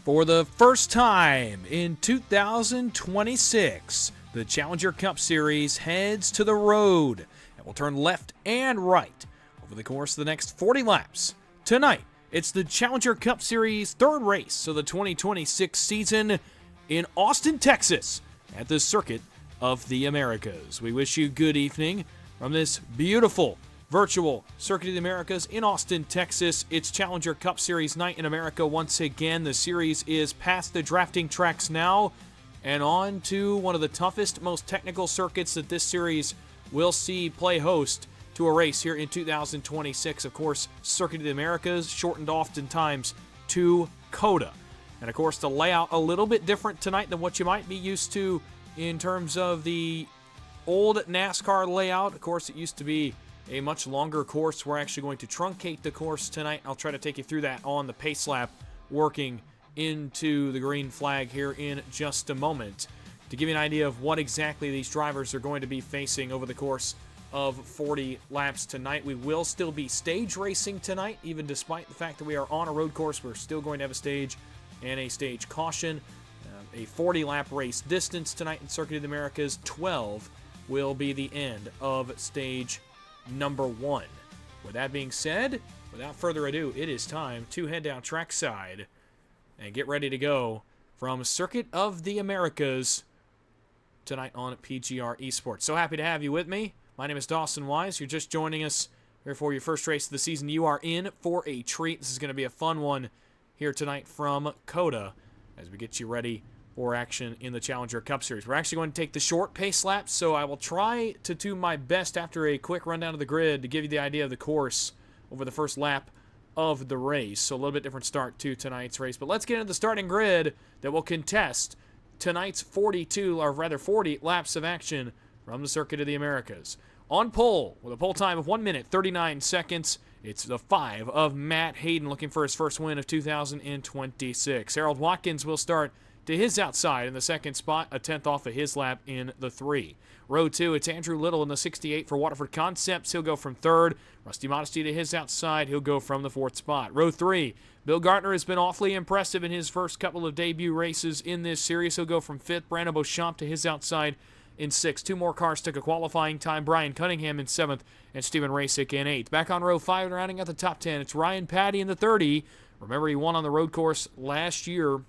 For the first time in 2026, the Challenger Cup Series heads to the road and will turn left and right over the course of the next 40 laps. Tonight, it's the Challenger Cup Series third race of the 2026 season in Austin, Texas, at the Circuit of the Americas. We wish you good evening from this beautiful virtual Circuit of the Americas in Austin, Texas. It's Challenger Cup Series night in America once again. The series is past the drafting tracks now and on to one of the toughest, most technical circuits that this series will see play host to a race here in 2026. Of course, Circuit of the Americas, shortened oftentimes to COTA. And of course, the layout a little bit different tonight than what you might be used to in terms of the old NASCAR layout. Of course, it used to be a much longer course. We're actually going to truncate the course tonight. I'll try to take you through that on the pace lap, working into the green flag here in just a moment to give you an idea of what exactly these drivers are going to be facing over the course of 40 laps tonight. We will still be stage racing tonight, even despite the fact that we are on a road course. We're still going to have a stage and a stage caution. A 40-lap race distance tonight in Circuit of the Americas. 12 will be the end of stage number 1. With that being said, without further ado, it is time to head down trackside and get ready to go from Circuit of the Americas tonight on PGR eSports. So happy to have you with me. My name is Dawson Wise. You're just joining us here for your first race of the season. You are in for a treat. This is going to be a fun one here tonight from COTA as we get you ready for action in the Challenger Cup Series. We're actually going to take the short pace laps, so I will try to do my best after a quick rundown of the grid to give you the idea of the course over the first lap of the race. So a little bit different start to tonight's race. But let's get into the starting grid that will contest tonight's 40 laps of action from the Circuit of the Americas. On pole, with a pole time of 1 minute, 39 seconds, it's the 5 of Matt Hayden looking for his first win of 2026. Harold Watkins will start to his outside in the second spot, a 10th off of his lap in the 3. Row 2, it's Andrew Little in the 68 for Waterford Concepts. He'll go from 3rd. Rusty Modesty to his outside. He'll go from the 4th spot. Row 3, Bill Gartner has been awfully impressive in his first couple of debut races in this series. He'll go from 5th. Brandon Beauchamp to his outside in 6th. 2 more cars took a qualifying time. Brian Cunningham in 7th and Stephen Rasick in 8th. Back on row 5 and rounding out the top 10, it's Ryan Patty in the 30. Remember, he won on the road course last year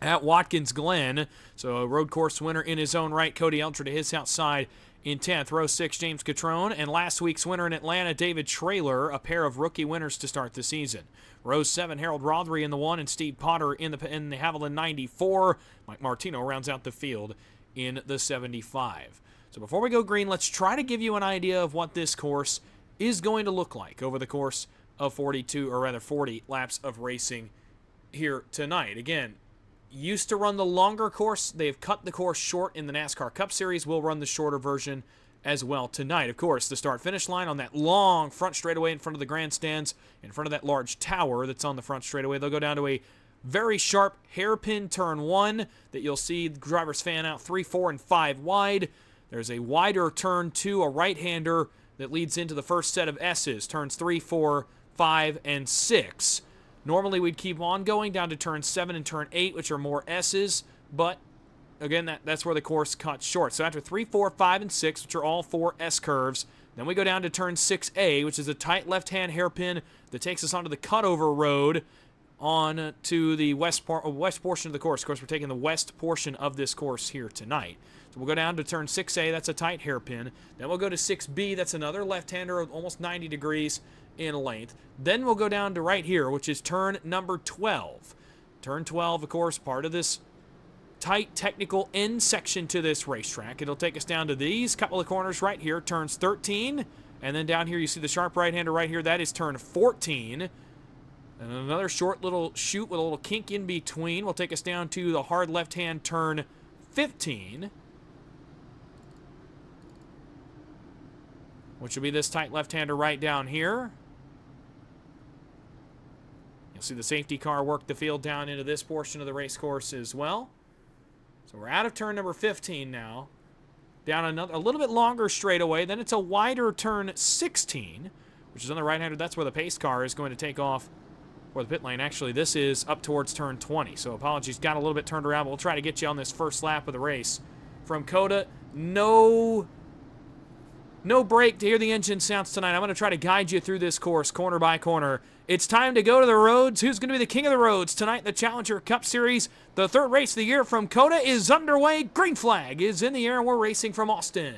at Watkins Glen. So a road course winner in his own right. Cody Elcher to his outside in 10th. Row 6, James Catrone. And last week's winner in Atlanta, David Traylor, a pair of rookie winners to start the season. Row 7, Harold Rothery in the 1 and Steve Potter in the Haviland 94. Mike Martino rounds out the field in the 75. So before we go green, let's try to give you an idea of what this course is going to look like over the course of 40 laps of racing here tonight. Again, used to run the longer course. They've cut the course short in the NASCAR Cup Series. We'll run the shorter version as well tonight. Of course, the start-finish line on that long front straightaway in front of the grandstands, in front of that large tower that's on the front straightaway. They'll go down to a very sharp hairpin turn 1 that you'll see the drivers fan out 3, 4, and 5 wide. There's a wider turn 2, a right-hander that leads into the first set of S's, turns 3, 4, 5, and 6. Normally, we'd keep on going down to turn 7 and turn 8, which are more S's, but again, that's where the course cuts short. So after 3, 4, 5, and 6, which are all 4 S curves, then we go down to turn 6A, which is a tight left-hand hairpin that takes us onto the cutover road on to the west portion of the course. Of course, we're taking the west portion of this course here tonight. So we'll go down to turn 6A, that's a tight hairpin. Then we'll go to 6B, that's another left-hander of almost 90 degrees in length. Then we'll go down to right here, which is turn number 12. Turn 12, of course, part of this tight technical end section to this racetrack. It'll take us down to these couple of corners right here, turns 13, and then down here you see the sharp right-hander right here, that is turn 14. And another short little chute with a little kink in between will take us down to the hard left-hand turn 15, which will be this tight left-hander right down here. You'll see the safety car work the field down into this portion of the race course as well. So we're out of turn number 15 now. Down a little bit longer straightaway. Then it's a wider turn 16, which is on the right-hander. That's where the pace car is going to take off for the pit lane. Actually, this is up towards turn 20. So apologies, got a little bit turned around. But we'll try to get you on this first lap of the race. From COTA, no break to hear the engine sounds tonight. I'm going to try to guide you through this course corner by corner. It's time to go to the roads. Who's going to be the king of the roads tonight? The Challenger Cup Series, the 3rd race of the year from COTA is underway. Green flag is in the air, and we're racing from Austin.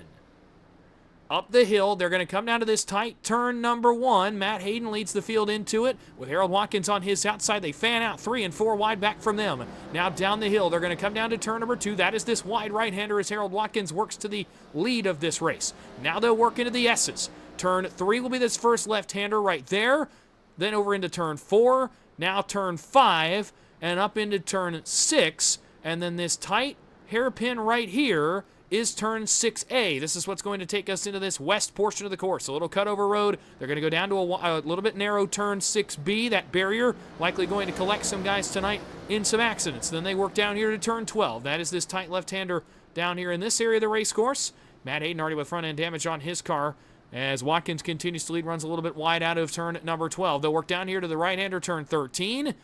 Up the hill, they're going to come down to this tight turn number 1. Matt Hayden leads the field into it with Harold Watkins on his outside. They fan out 3 and 4 wide back from them. Now down the hill, they're going to come down to turn number 2. That is this wide right-hander as Harold Watkins works to the lead of this race. Now they'll work into the S's. Turn 3 will be this first left-hander right there. Then over into turn 4. Now turn 5 and up into turn 6. And then this tight hairpin right here is turn 6A. This is what's going to take us into this west portion of the course. A little cutover road. They're going to go down to a little bit narrow turn 6B. That barrier likely going to collect some guys tonight in some accidents. Then they work down here to turn 12. That is this tight left-hander down here in this area of the race course. Matt Hayden already with front-end damage on his car as Watkins continues to lead, runs a little bit wide out of turn number 12. They'll work down here to the right-hander turn 13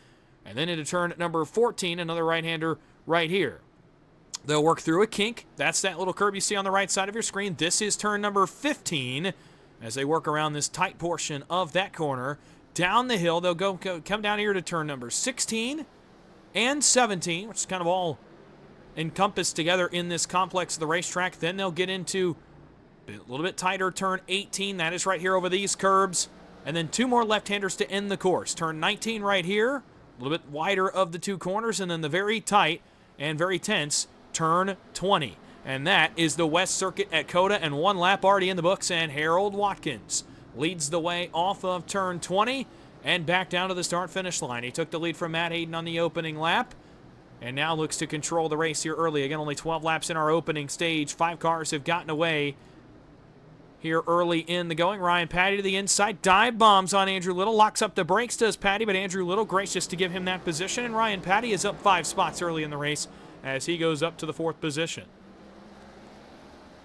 and then into turn number 14, another right-hander right here. They'll work through a kink. That's that little curb you see on the right side of your screen. This is turn number 15 as they work around this tight portion of that corner. Down the hill, they'll come down here to turn number 16 and 17, which is kind of all encompassed together in this complex of the racetrack. Then they'll get into a little bit tighter turn 18. That is right here over these curbs. And then 2 more left-handers to end the course. Turn 19 right here, a little bit wider of the 2 corners, and then the very tight and very tense turn 20. And that is the West Circuit at COTA, and 1 lap already in the books, and Harold Watkins leads the way off of turn 20 and back down to the start-finish line. He took the lead from Matt Hayden on the opening lap and now looks to control the race here early. Again, only 12 laps in our opening stage. 5 cars have gotten away here early in the going. Ryan Patty to the inside. Dive bombs on Andrew Little. Locks up the brakes, does Patty, but Andrew Little gracious to give him that position. And Ryan Patty is up 5 spots early in the race as he goes up to the 4th position.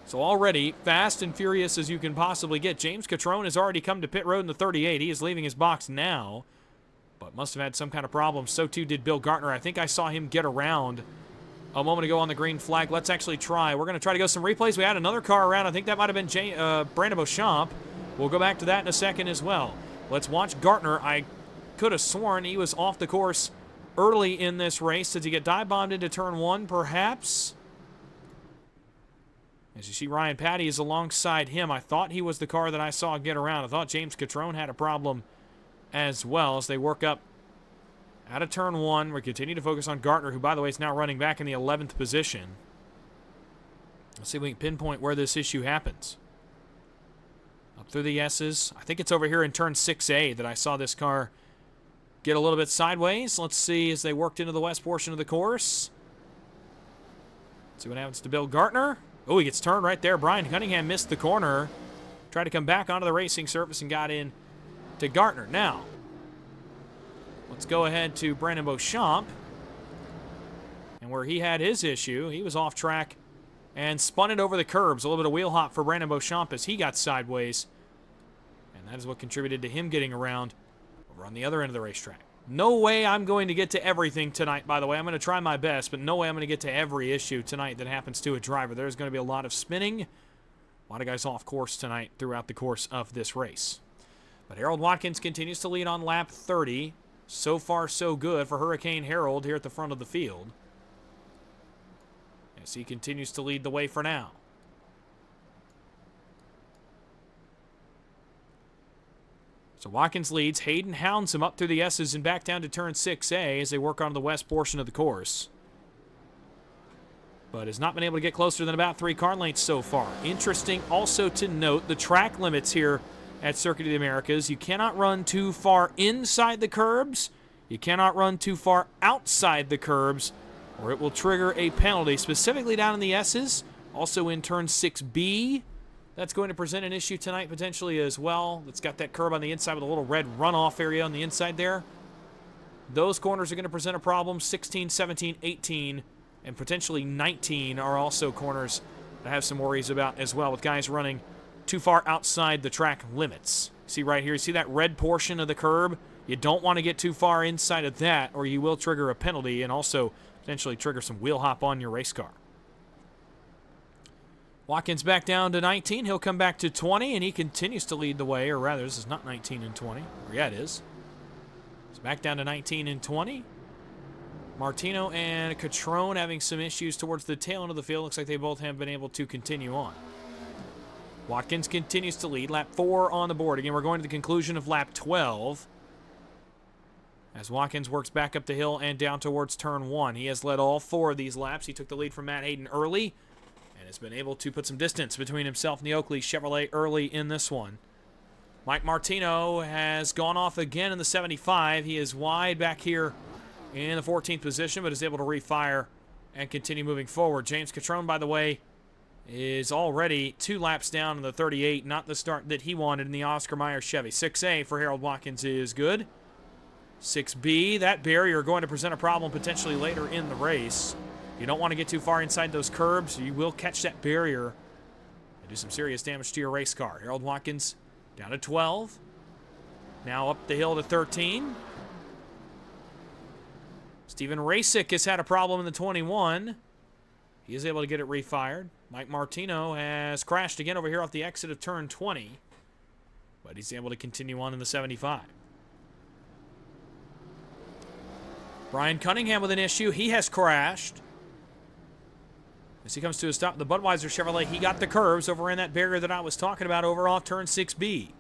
So already fast and furious as you can possibly get. James Catrone has already come to pit road in the 38. He is leaving his box now, but must have had some kind of problem. So too did Bill Gartner. I think I saw him get around a moment ago on the green flag. Let's actually try. We're going to try to go some replays. We had another car around. I think that might have been Brandon Beauchamp. We'll go back to that in a second as well. Let's watch Gartner. I could have sworn he was off the course early in this race. Did he get dive bombed into turn 1, perhaps? As you see, Ryan Patty is alongside him. I thought he was the car that I saw get around. I thought James Catrone had a problem as well as they work up out of turn 1. We continue to focus on Gartner, who, by the way, is now running back in the 11th position. Let's see if we can pinpoint where this issue happens. Up through the S's. I think it's over here in turn 6A that I saw this car get a little bit sideways. Let's see as they worked into the west portion of the course. Let's see what happens to Bill Gartner. Oh, he gets turned right there. Brian Cunningham missed the corner. Tried to come back onto the racing surface and got in to Gartner. Now, let's go ahead to Brandon Beauchamp. And where he had his issue, he was off track and spun it over the curbs. A little bit of wheel hop for Brandon Beauchamp as he got sideways. And that is what contributed to him getting around over on the other end of the racetrack. No way I'm going to get to everything tonight, by the way. I'm going to try my best, but no way I'm going to get to every issue tonight that happens to a driver. There's going to be a lot of spinning, a lot of guys off course tonight throughout the course of this race. But Harold Watkins continues to lead on lap 30. So far, so good for Hurricane Harold here at the front of the field, as he continues to lead the way for now. So Watkins leads. Hayden hounds him up through the S's and back down to turn 6A as they work on the west portion of the course. But has not been able to get closer than about 3 car lengths so far. Interesting also to note the track limits here at Circuit of the Americas. You cannot run too far inside the curbs. You cannot run too far outside the curbs, or it will trigger a penalty, specifically down in the S's. Also in turn 6B. That's going to present an issue tonight potentially as well. It's got that curb on the inside with a little red runoff area on the inside there. Those corners are going to present a problem. 16, 17, 18, and potentially 19 are also corners that I have some worries about as well, with guys running too far outside the track limits. See right here, you see that red portion of the curb? You don't want to get too far inside of that, or you will trigger a penalty and also potentially trigger some wheel hop on your race car. Watkins back down to 19. He'll come back to 20, and he continues to lead the way, or rather, this is not 19 and 20. Yeah, it is. It's back down to 19 and 20. Martino and Catrone having some issues towards the tail end of the field. Looks like they both have been able to continue on. Watkins continues to lead. Lap 4 on the board. Again, we're going to the conclusion of lap 12. As Watkins works back up the hill and down towards turn 1. He has led all 4 of these laps. He took the lead from Matt Hayden early, and has been able to put some distance between himself and the Oakley Chevrolet early in this one. Mike Martino has gone off again in the 75. He is wide back here in the 14th position, but is able to refire and continue moving forward. James Catrone, by the way, is already 2 laps down in the 38. Not the start that he wanted in the Oscar Mayer Chevy. 6A for Harold Watkins is good. 6B, that barrier going to present a problem potentially later in the race. You don't want to get too far inside those curbs. You will catch that barrier and do some serious damage to your race car. Harold Watkins down to 12. Now up the hill to 13. Steven Rasick has had a problem in the 21. He is able to get it refired. Mike Martino has crashed again over here off the exit of turn 20, but he's able to continue on in the 75. Brian Cunningham with an issue. He has crashed. As he comes to a stop, the Budweiser Chevrolet, he got the curves over in that barrier that I was talking about over off turn 6B.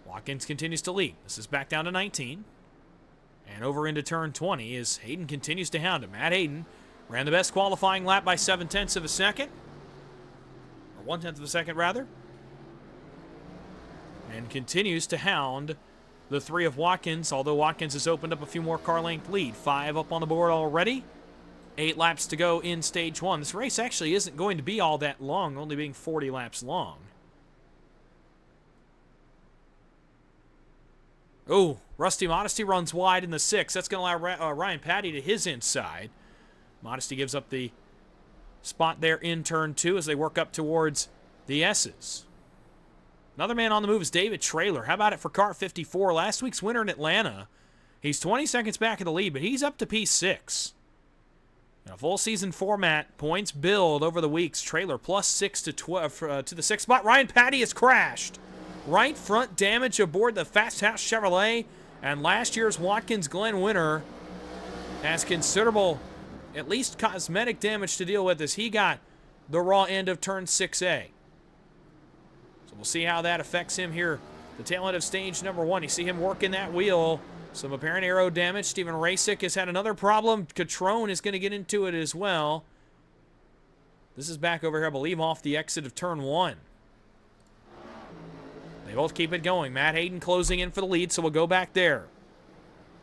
Watkins continues to lead. This is back down to 19. And over into turn 20 as Hayden continues to hound him. Matt Hayden ran the best qualifying lap by 0.7 of a second. Or 0.1 of a second, rather. And continues to hound the 3 of Watkins, although Watkins has opened up a few more car length lead. 5 up on the board already. 8 laps to go in stage 1. This race actually isn't going to be all that long, only being 40 laps long. Oh, Rusty Modesty runs wide in the 6. That's going to allow Ryan Patty to his inside. Modesty gives up the spot there in turn 2 as they work up towards the S's. Another man on the move is David Traylor. How about it for car 54? Last week's winner in Atlanta. He's 20 seconds back in the lead, but he's up to P6. In a full season format, points build over the weeks. Traylor plus 6 to 12 to the 6th spot. Ryan Patty has crashed. Right front damage aboard the Fast House Chevrolet, and last year's Watkins Glen winner has considerable, at least cosmetic damage to deal with as he got the raw end of turn 6A. So we'll see how that affects him here. The tail end of stage number 1. You see him working that wheel. Some apparent aero damage. Steven Rasick has had another problem. Catrone is going to get into it as well. This is back over here, I believe, off the exit of turn 1. They both keep it going. Matt Hayden closing in for the lead, so we'll go back there.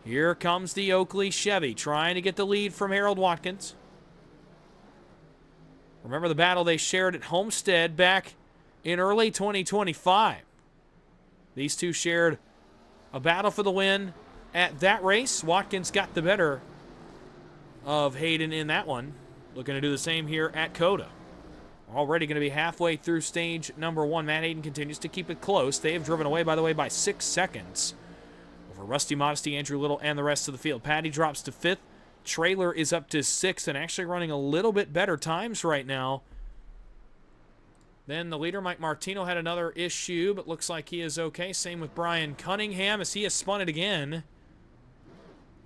Here comes the Oakley Chevy, trying to get the lead from Harold Watkins. Remember the battle they shared at Homestead back in early 2025. These two shared a battle for the win at that race. Watkins got the better of Hayden in that one. Looking to do the same here at COTA. Already going to be halfway through stage number 1. Matt Hayden continues to keep it close. They have driven away, by the way, by 6 seconds over Rusty Modesty, Andrew Little, and the rest of the field. Patty drops to 5th. Traylor is up to 6th and actually running a little bit better times right now. Then the leader, Mike Martino, had another issue, but looks like he is okay. Same with Brian Cunningham as he has spun it again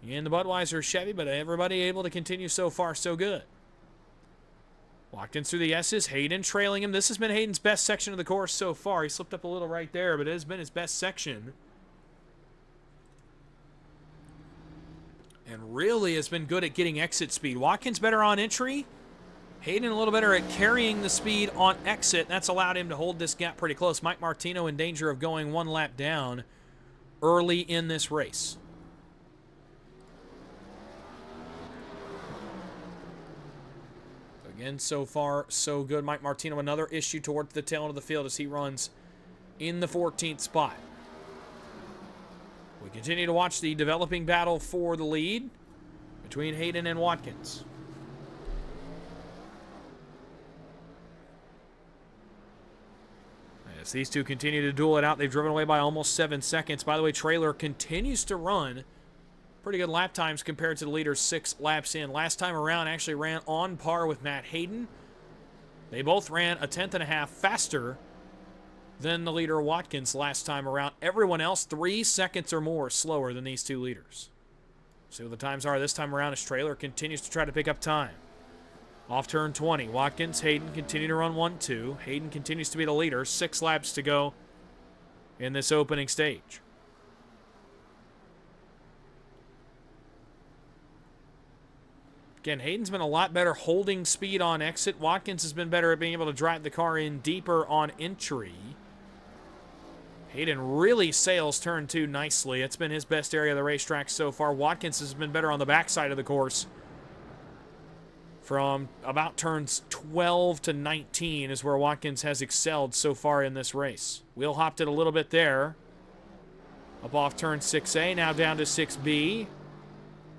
in the Budweiser Chevy, but everybody able to continue so far so good. Watkins through the S's. Hayden trailing him. This has been Hayden's best section of the course so far. He slipped up a little right there, but it has been his best section. And really has been good at getting exit speed. Watkins better on entry. Hayden a little better at carrying the speed on exit. That's allowed him to hold this gap pretty close. Mike Martino in danger of going 1 lap down early in this race. Again, so far, so good. Mike Martino, another issue towards the tail end of the field as he runs in the 14th spot. We continue to watch the developing battle for the lead between Hayden and Watkins. As these two continue to duel it out, they've driven away by almost 7 seconds. By the way, Traylor continues to run pretty good lap times compared to the leader 6 laps in. Last time around, actually ran on par with Matt Hayden. They both ran a 10.5 faster than the leader Watkins last time around. Everyone else 3 seconds or more slower than these two leaders. See what the times are this time around as Traylor continues to try to pick up time. Off turn 20, Watkins, Hayden continue to run 1-2. Hayden continues to be the leader, 6 laps to go in this opening stage. Again, Hayden's been a lot better holding speed on exit. Watkins has been better at being able to drive the car in deeper on entry. Hayden really sails turn 2 nicely. It's been his best area of the racetrack so far. Watkins has been better on the backside of the course. From about turns 12 to 19 is where Watkins has excelled so far in this race. Wheel hopped it a little bit there. Up off turn 6A, now down to 6B.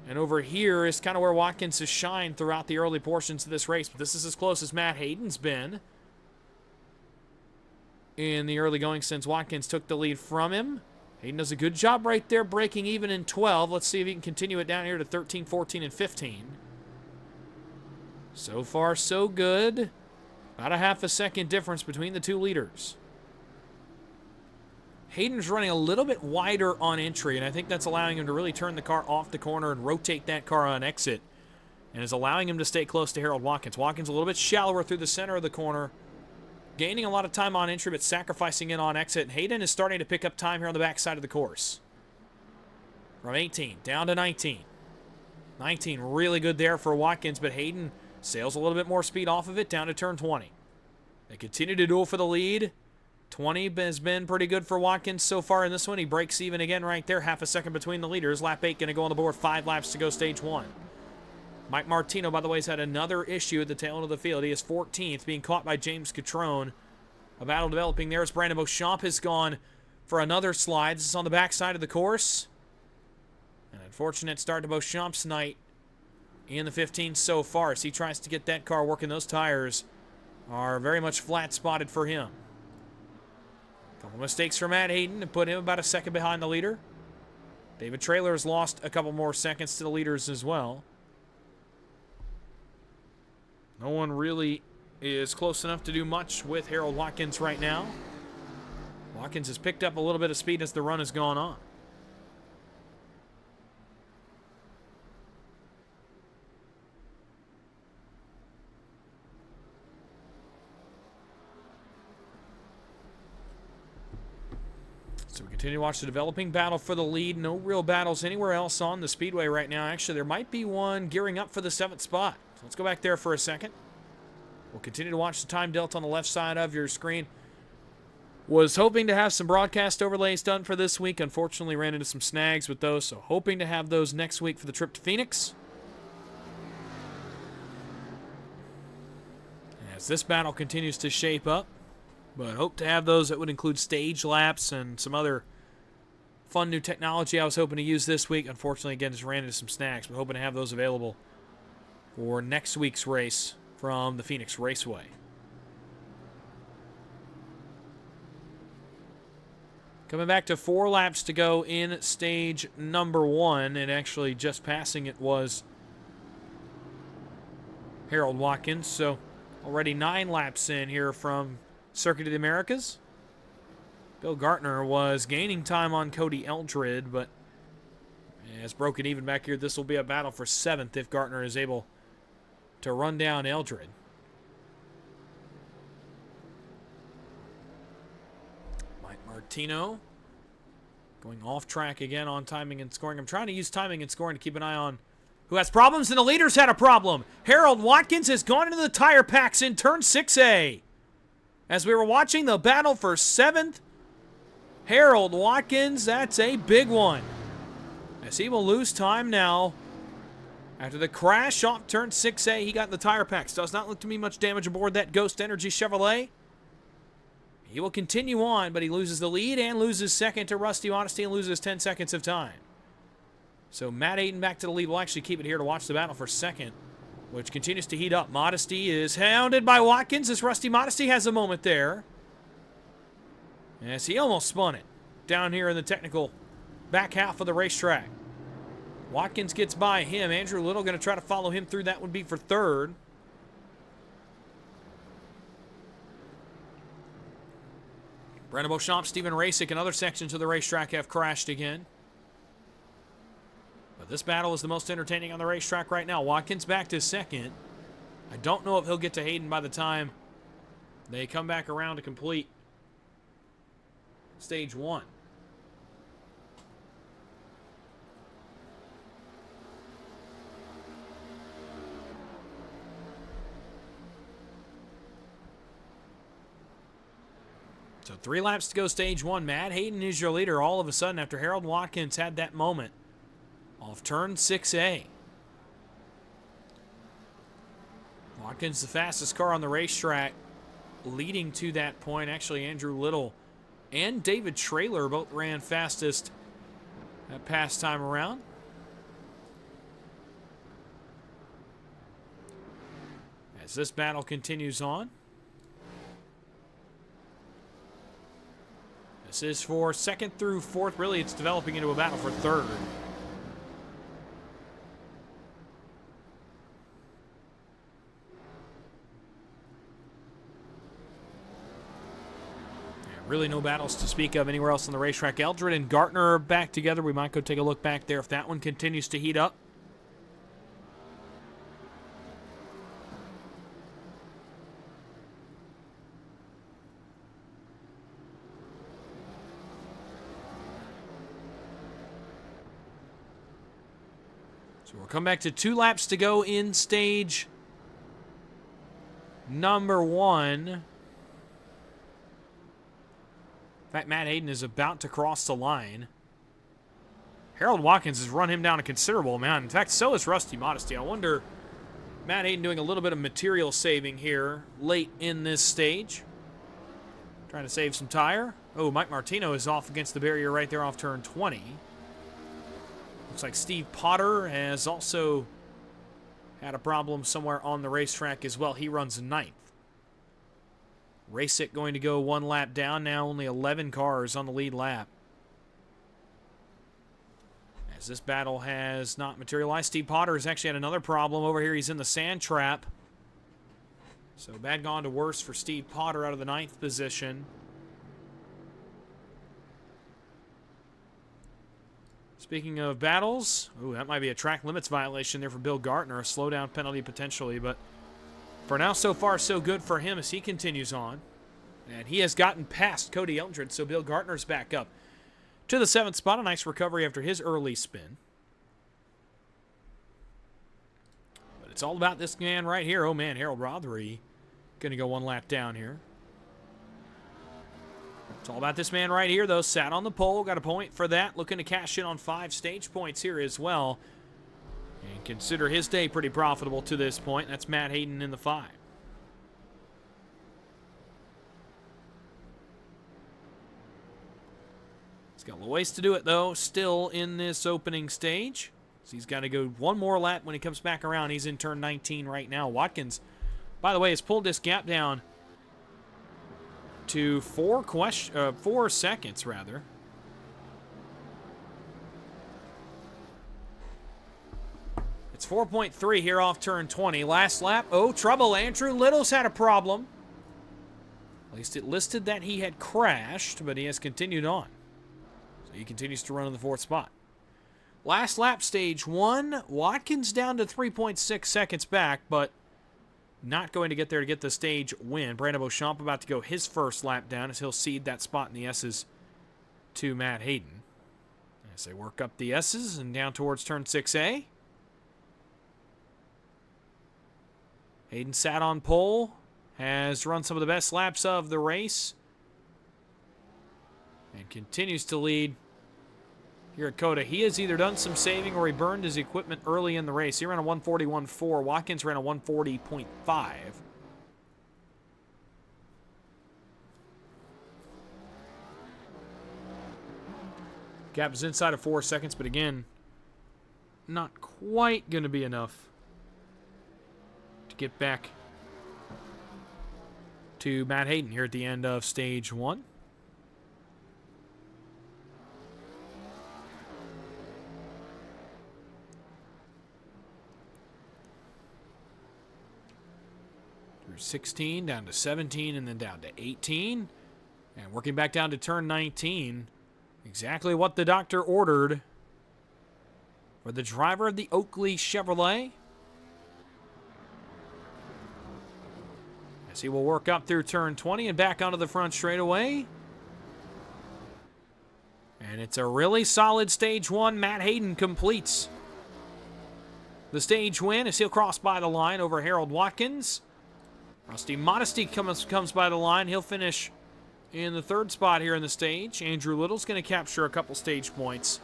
And over here is kind of where Watkins has shined throughout the early portions of this race. But this is as close as Matt Hayden's been in the early going since Watkins took the lead from him. Hayden does a good job right there, breaking even in 12. Let's see if he can continue it down here to 13, 14, and 15. So far, so good. About a half a second difference between the two leaders. Hayden's running a little bit wider on entry, and I think that's allowing him to really turn the car off the corner and rotate that car on exit, and is allowing him to stay close to Harold Watkins. Watkins a little bit shallower through the center of the corner, gaining a lot of time on entry, but sacrificing it on exit. And Hayden is starting to pick up time here on the backside of the course. From 18 down to 19. 19 really good there for Watkins, but Hayden sails a little bit more speed off of it down to turn 20. They continue to duel for the lead. 20 has been pretty good for Watkins so far in this one. He breaks even again right there. Half a second between the leaders. Lap 8 going to go on the board. 5 laps to go stage 1. Mike Martino, by the way, has had another issue at the tail end of the field. He is 14th, being caught by James Catrone. A battle developing there as Brandon Beauchamp has gone for another slide. This is on the backside of the course. An unfortunate start to Beauchamp's night in the 15 so far as he tries to get that car working. Those tires are very much flat spotted for him. A couple mistakes for Matt Hayden to put him about a second behind the leader. David Traylor has lost a couple more seconds to the leaders as well. No one really is close enough to do much with Harold Watkins right now. Watkins has picked up a little bit of speed as the run has gone on. So we continue to watch the developing battle for the lead. No real battles anywhere else on the speedway right now. Actually, there might be one gearing up for the 7th spot. So let's go back there for a second. We'll continue to watch the time delta on the left side of your screen. Was hoping to have some broadcast overlays done for this week. Unfortunately, ran into some snags with those, so hoping to have those next week for the trip to Phoenix. As this battle continues to shape up, but hope to have those that would include stage laps and some other fun new technology I was hoping to use this week. Unfortunately, again, just ran into some snags, but hoping to have those available for next week's race from the Phoenix Raceway. Coming back to 4 laps to go in stage number 1, and actually just passing it was Harold Watkins. So already 9 laps in here from Circuit of the Americas. Bill Gartner was gaining time on Cody Eldred, but has broken even back here. This will be a battle for 7th if Gartner is able to run down Eldred. Mike Martino going off track again on timing and scoring. I'm trying to use timing and scoring to keep an eye on who has problems, and the leaders had a problem. Harold Watkins has gone into the tire packs in turn 6A. As we were watching the battle for 7th, Harold Watkins, that's a big one. As he will lose time now. After the crash off turn 6A, he got in the tire packs. Does not look to be much damage aboard that Ghost Energy Chevrolet. He will continue on, but he loses the lead and loses second to Rusty Modesty and loses 10 seconds of time. So Matt Hayden back to the lead. We'll actually keep it here to watch the battle for second, which continues to heat up. Modesty is hounded by Watkins as Rusty Modesty has a moment there. As he almost spun it down here in the technical back half of the racetrack. Watkins gets by him. Andrew Little going to try to follow him through. That would be for third. Brennan Beauchamp, Stephen Rasick, and other sections of the racetrack have crashed again. But this battle is the most entertaining on the racetrack right now. Watkins back to second. I don't know if he'll get to Hayden by the time they come back around to complete stage 1. So 3 laps to go stage 1. Matt Hayden is your leader all of a sudden after Harold Watkins had that moment off turn 6A. Watkins the fastest car on the racetrack leading to that point. Actually, Andrew Little and David Traylor both ran fastest that past time around. As this battle continues on. This is for 2nd through 4th. Really, it's developing into a battle for 3rd. Really no battles to speak of anywhere else on the racetrack. Eldred and Gartner are back together. We might go take a look back there if that one continues to heat up. So we'll come back to 2 laps to go in stage number 1. In fact, Matt Hayden is about to cross the line. Harold Watkins has run him down a considerable amount. In fact, so is Rusty Modesty. I wonder, Matt Hayden doing a little bit of material saving here late in this stage. Trying to save some tire. Oh, Mike Martino is off against the barrier right there off turn 20. Looks like Steve Potter has also had a problem somewhere on the racetrack as well. He runs 9th. Race It going to go 1 lap down. Now only 11 cars on the lead lap. As this battle has not materialized, Steve Potter has actually had another problem over here. He's in the sand trap. So bad gone to worse for Steve Potter out of the 9th position. Speaking of battles, ooh, that might be a track limits violation there for Bill Gartner. A slowdown penalty potentially, but for now, so far, so good for him as he continues on. And he has gotten past Cody Eldred, so Bill Gartner's back up to the 7th spot. A nice recovery after his early spin. But it's all about this man right here. Oh, man, Harold Rothery going to go 1 lap down here. It's all about this man right here, though. Sat on the pole. Got a point for that. Looking to cash in on 5 stage points here as well. And consider his day pretty profitable to this point. That's Matt Hayden in the 5. He's got a little ways to do it, though, still in this opening stage. So he's got to go 1 more lap when he comes back around. He's in turn 19 right now. Watkins, by the way, has pulled this gap down to 4 seconds, rather. It's 4.3 here off turn 20. Last lap. Oh, trouble. Andrew Little's had a problem. At least it listed that he had crashed, but he has continued on. So he continues to run in the 4th spot. Last lap, stage 1. Watkins down to 3.6 seconds back, but not going to get there to get the stage win. Brandon Beauchamp about to go his first lap down as he'll cede that spot in the S's to Matt Hayden. As they work up the S's and down towards turn 6A. Hayden sat on pole, has run some of the best laps of the race, and continues to lead here at COTA. He has either done some saving or he burned his equipment early in the race. He ran a 141.4. Watkins ran a 140.5. Gap is inside of 4 seconds, but again, not quite going to be enough to get back to Matt Hayden here at the end of stage 1. Through 16, down to 17, and then down to 18. And working back down to turn 19. Exactly what the doctor ordered for the driver of the Oakley Chevrolet. As he will work up through turn 20 and back onto the front straightaway. And it's a really solid stage 1. Matt Hayden completes the stage win as he'll cross by the line over Harold Watkins. Rusty Modesty comes by the line. He'll finish in the 3rd spot here in the stage. Andrew Little's going to capture a couple stage points.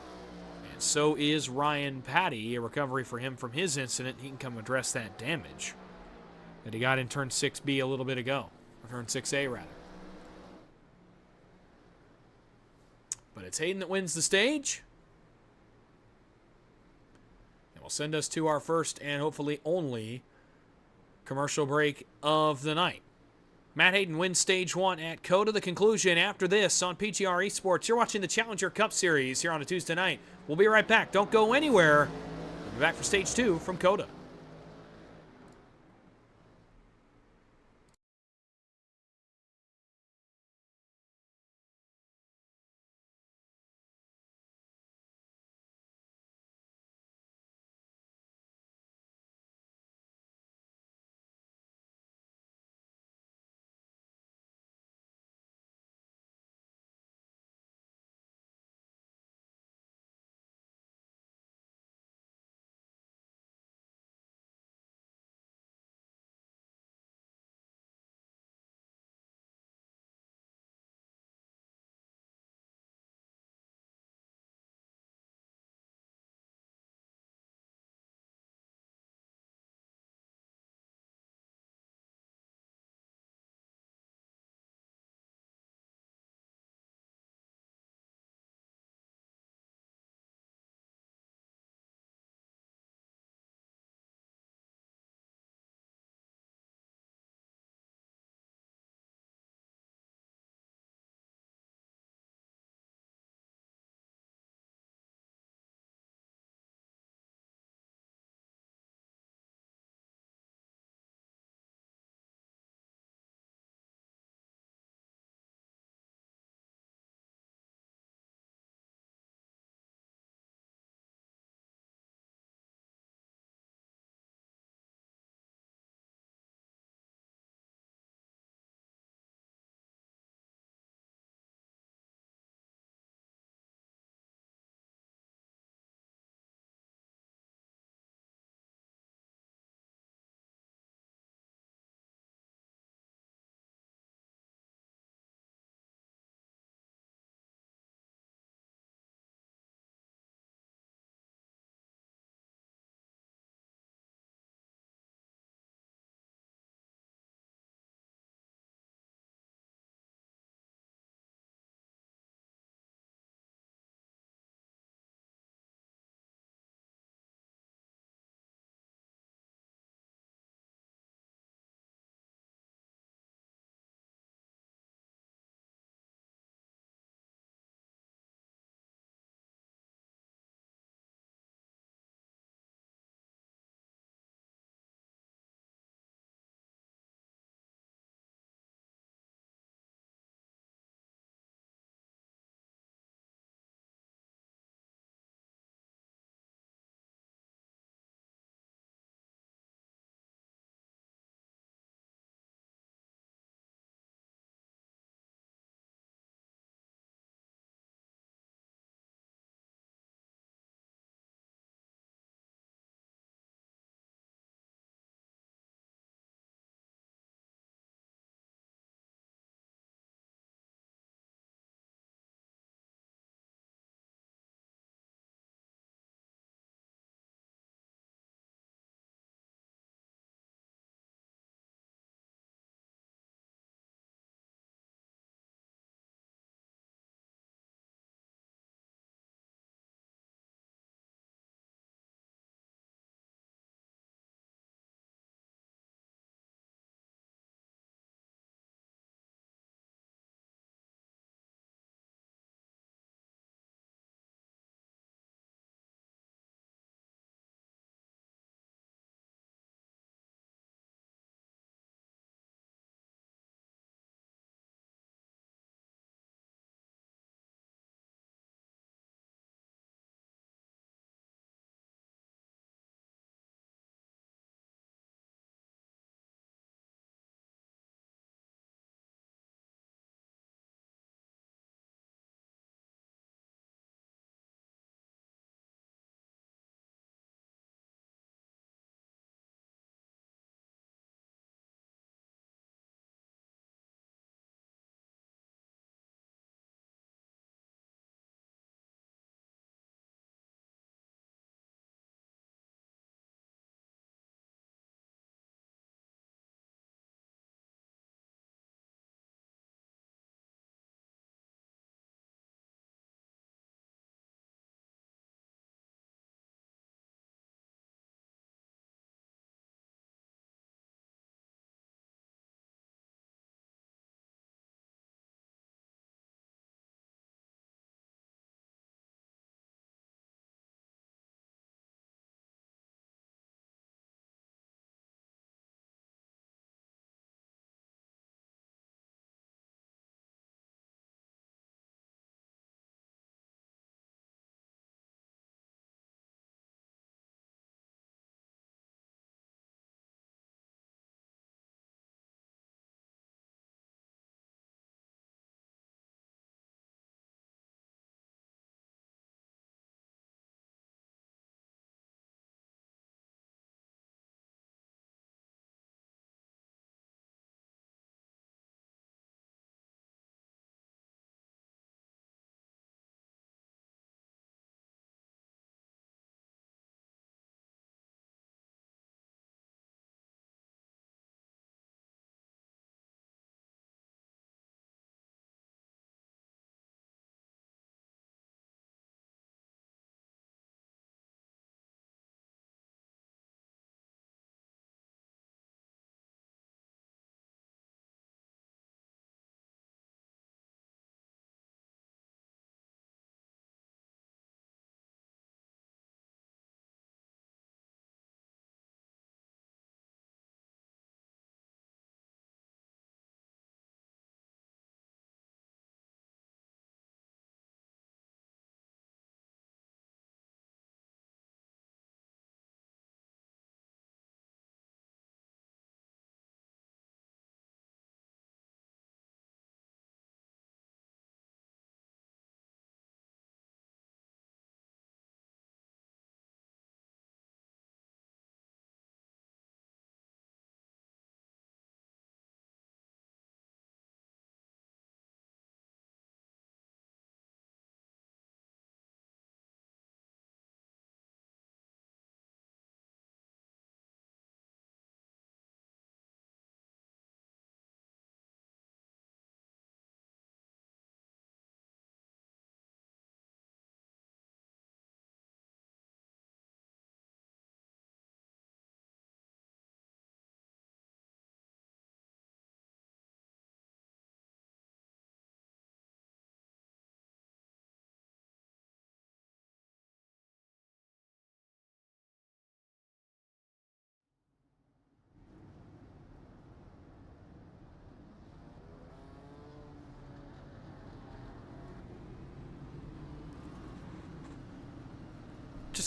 And so is Ryan Patty. A recovery for him from his incident. He can come address that damage that he got in turn 6B a little bit ago. Or turn 6A, rather. But it's Hayden that wins the stage. And will send us to our first and hopefully only commercial break of the night. Matt Hayden wins stage 1 at COTA. The conclusion after this on PGR eSports. You're watching the Challenger Cup Series here on a Tuesday night. We'll be right back. Don't go anywhere. We'll be back for stage 2 from COTA.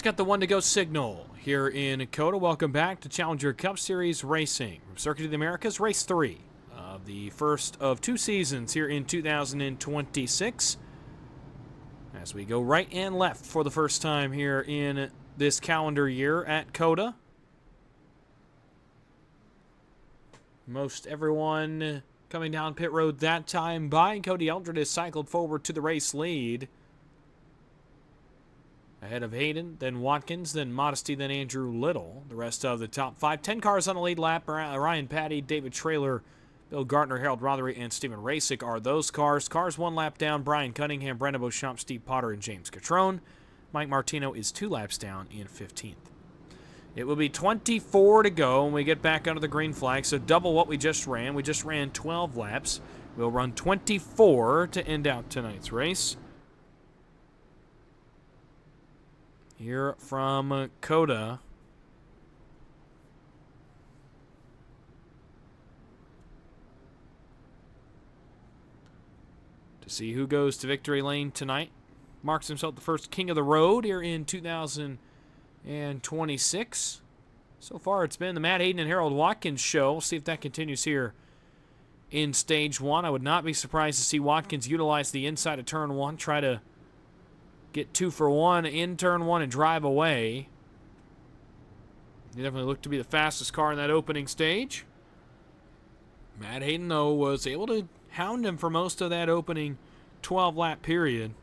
got the one to go signal here in COTA. Welcome back to Challenger Cup Series Racing. From Circuit of the Americas, race 3 of the first of 2 seasons here in 2026. As we go right and left for the first time here in this calendar year at COTA. Most everyone coming down pit road that time by. Cody Eldred has cycled forward to the race lead. Ahead of Hayden, then Watkins, then Modesty, then Andrew Little. The rest of the top 5. 10 cars on the lead lap. Ryan Patty, David Traylor, Bill Gartner, Harold Rothery, and Stephen Rasick are those cars. Cars 1 lap down. Brian Cunningham, Brandon Beauchamp, Steve Potter, and James Catrone. Mike Martino is 2 laps down in 15th. It will be 24 to go when we get back under the green flag, so double what we just ran. We just ran 12 laps. We'll run 24 to end out tonight's race. Here from COTA. To see who goes to victory lane tonight. Marks himself the first king of the road here in 2026. So far, it's been the Matt Hayden and Harold Watkins show. We'll see if that continues here in Stage 1. I would not be surprised to see Watkins utilize the inside of Turn 1, try to get 2 for 1 in Turn 1 and drive away. He definitely looked to be the fastest car in that opening stage. Matt Hayden, though, was able to hound him for most of that opening 12-lap period.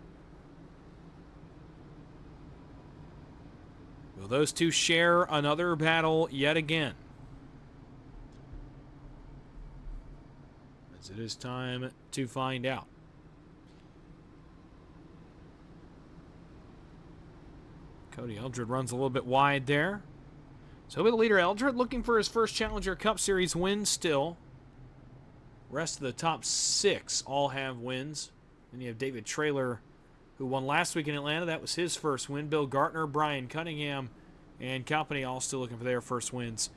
Will those two share another battle yet again? As it is time to find out. Cody Eldred runs a little bit wide there. So with the leader, Eldred looking for his first Challenger Cup Series win still. Rest of the top 6 all have wins. Then you have David Traylor, who won last week in Atlanta. That was his first win. Bill Gartner, Brian Cunningham, and company all still looking for their first wins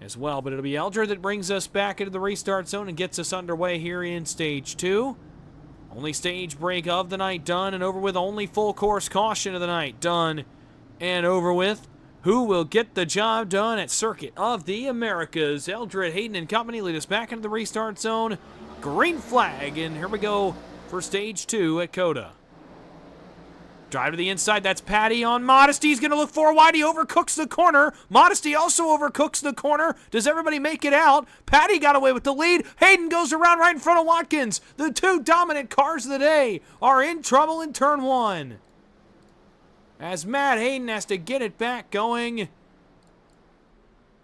as well. But it'll be Eldred that brings us back into the restart zone and gets us underway here in Stage 2. Only stage break of the night done and over with. Only full course caution of the night done and over with. Who will get the job done at Circuit of the Americas? Eldred, Hayden, and company lead us back into the restart zone. Green flag, and here we go for Stage 2 at COTA. Drive to the inside, that's Patty on Modesty. He's going to look for wide. He overcooks the corner. Modesty also overcooks the corner. Does everybody make it out? Patty got away with the lead. Hayden goes around right in front of Watkins. The 2 dominant cars of the day are in trouble in Turn 1. As Matt Hayden has to get it back going.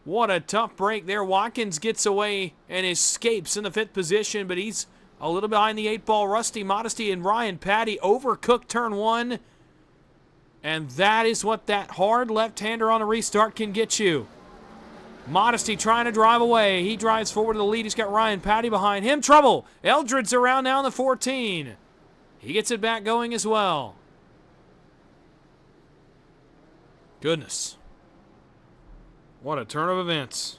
What a tough break there. Watkins gets away and escapes in the 5th position, but he's a little behind the 8-ball. Rusty, Modesty, and Ryan Patty overcooked Turn 1. And that is what that hard left-hander on a restart can get you. Modesty trying to drive away. He drives forward to the lead. He's got Ryan Patty behind him. Trouble. Eldred's around now in the 14. He gets it back going as well. Goodness. What a turn of events.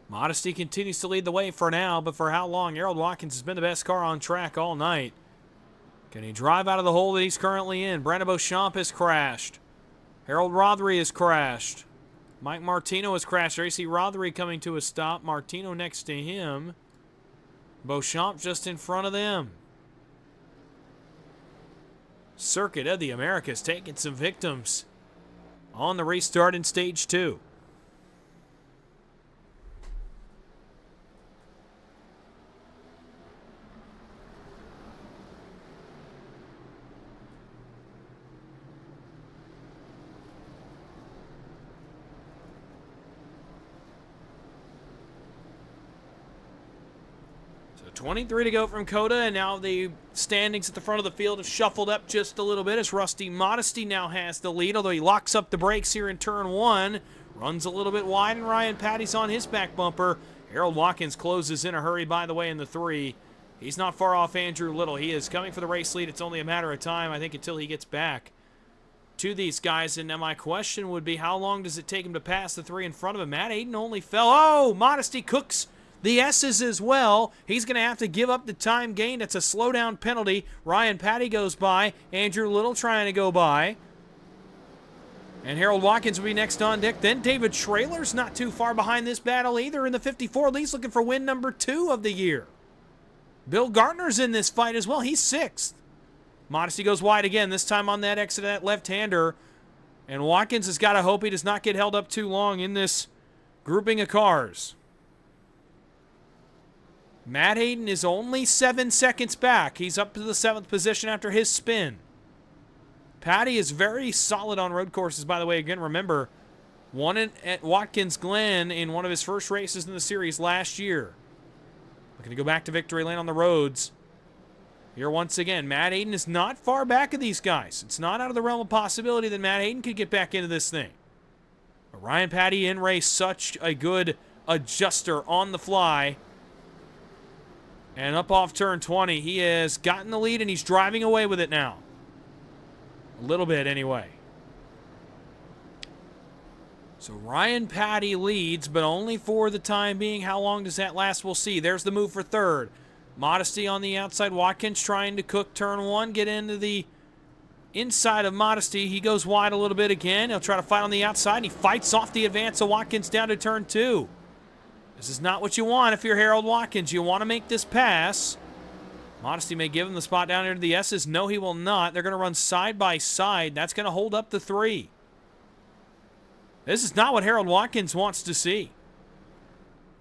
Modesty continues to lead the way for now, but for how long? Harold Watkins has been the best car on track all night. Can he drive out of the hole that he's currently in? Brandon Beauchamp has crashed. Harold Rothery has crashed. Mike Martino has crashed. There you see Rothery coming to a stop. Martino next to him. Beauchamp just in front of them. Circuit of the Americas taking some victims on the restart in Stage 2. So 23 to go from COTA, and now the standings at the front of the field have shuffled up just a little bit as Rusty Modesty now has the lead, although he locks up the brakes here in Turn 1. Runs a little bit wide, and Ryan Patty's on his back bumper. Harold Watkins closes in a hurry, by the way, in the 3. He's not far off Andrew Little. He is coming for the race lead. It's only a matter of time, I think, until he gets back to these guys. And now my question would be, how long does it take him to pass the 3 in front of him? Matt Hayden only fell. Oh, Modesty cooks the S's as well. He's going to have to give up the time gain. It's a slowdown penalty. Ryan Patty goes by. Andrew Little trying to go by. And Harold Watkins will be next on deck. Then David Traylor's not too far behind this battle either in the 54. Lee's looking for win number 2 of the year. Bill Gardner's in this fight as well. He's 6th. Modesty goes wide again, this time on that exit of that left-hander. And Watkins has got to hope he does not get held up too long in this grouping of cars. Matt Hayden is only 7 seconds back. He's up to the 7th position after his spin. Patty is very solid on road courses, by the way. Again, remember, won it at Watkins Glen in one of his first races in the series last year. Looking to go back to victory lane on the roads. Here once again, Matt Hayden is not far back of these guys. It's not out of the realm of possibility that Matt Hayden could get back into this thing. But Ryan Patty in race, such a good adjuster on the fly. And up off turn 20, he has gotten the lead and he's driving away with it now. A little bit, anyway. So Ryan Patty leads, but only for the time being. How long does that last? We'll see. There's the move for third. Modesty on the outside. Watkins trying to cook turn 1, get into the inside of Modesty. He goes wide a little bit again. He'll try to fight on the outside. He fights off the advance of Watkins down to turn 2. This is not what you want if you're Harold Watkins. You want to make this pass. Modesty may give him the spot down here to the S's. No, he will not. They're going to run side by side. That's going to hold up the 3. This is not what Harold Watkins wants to see.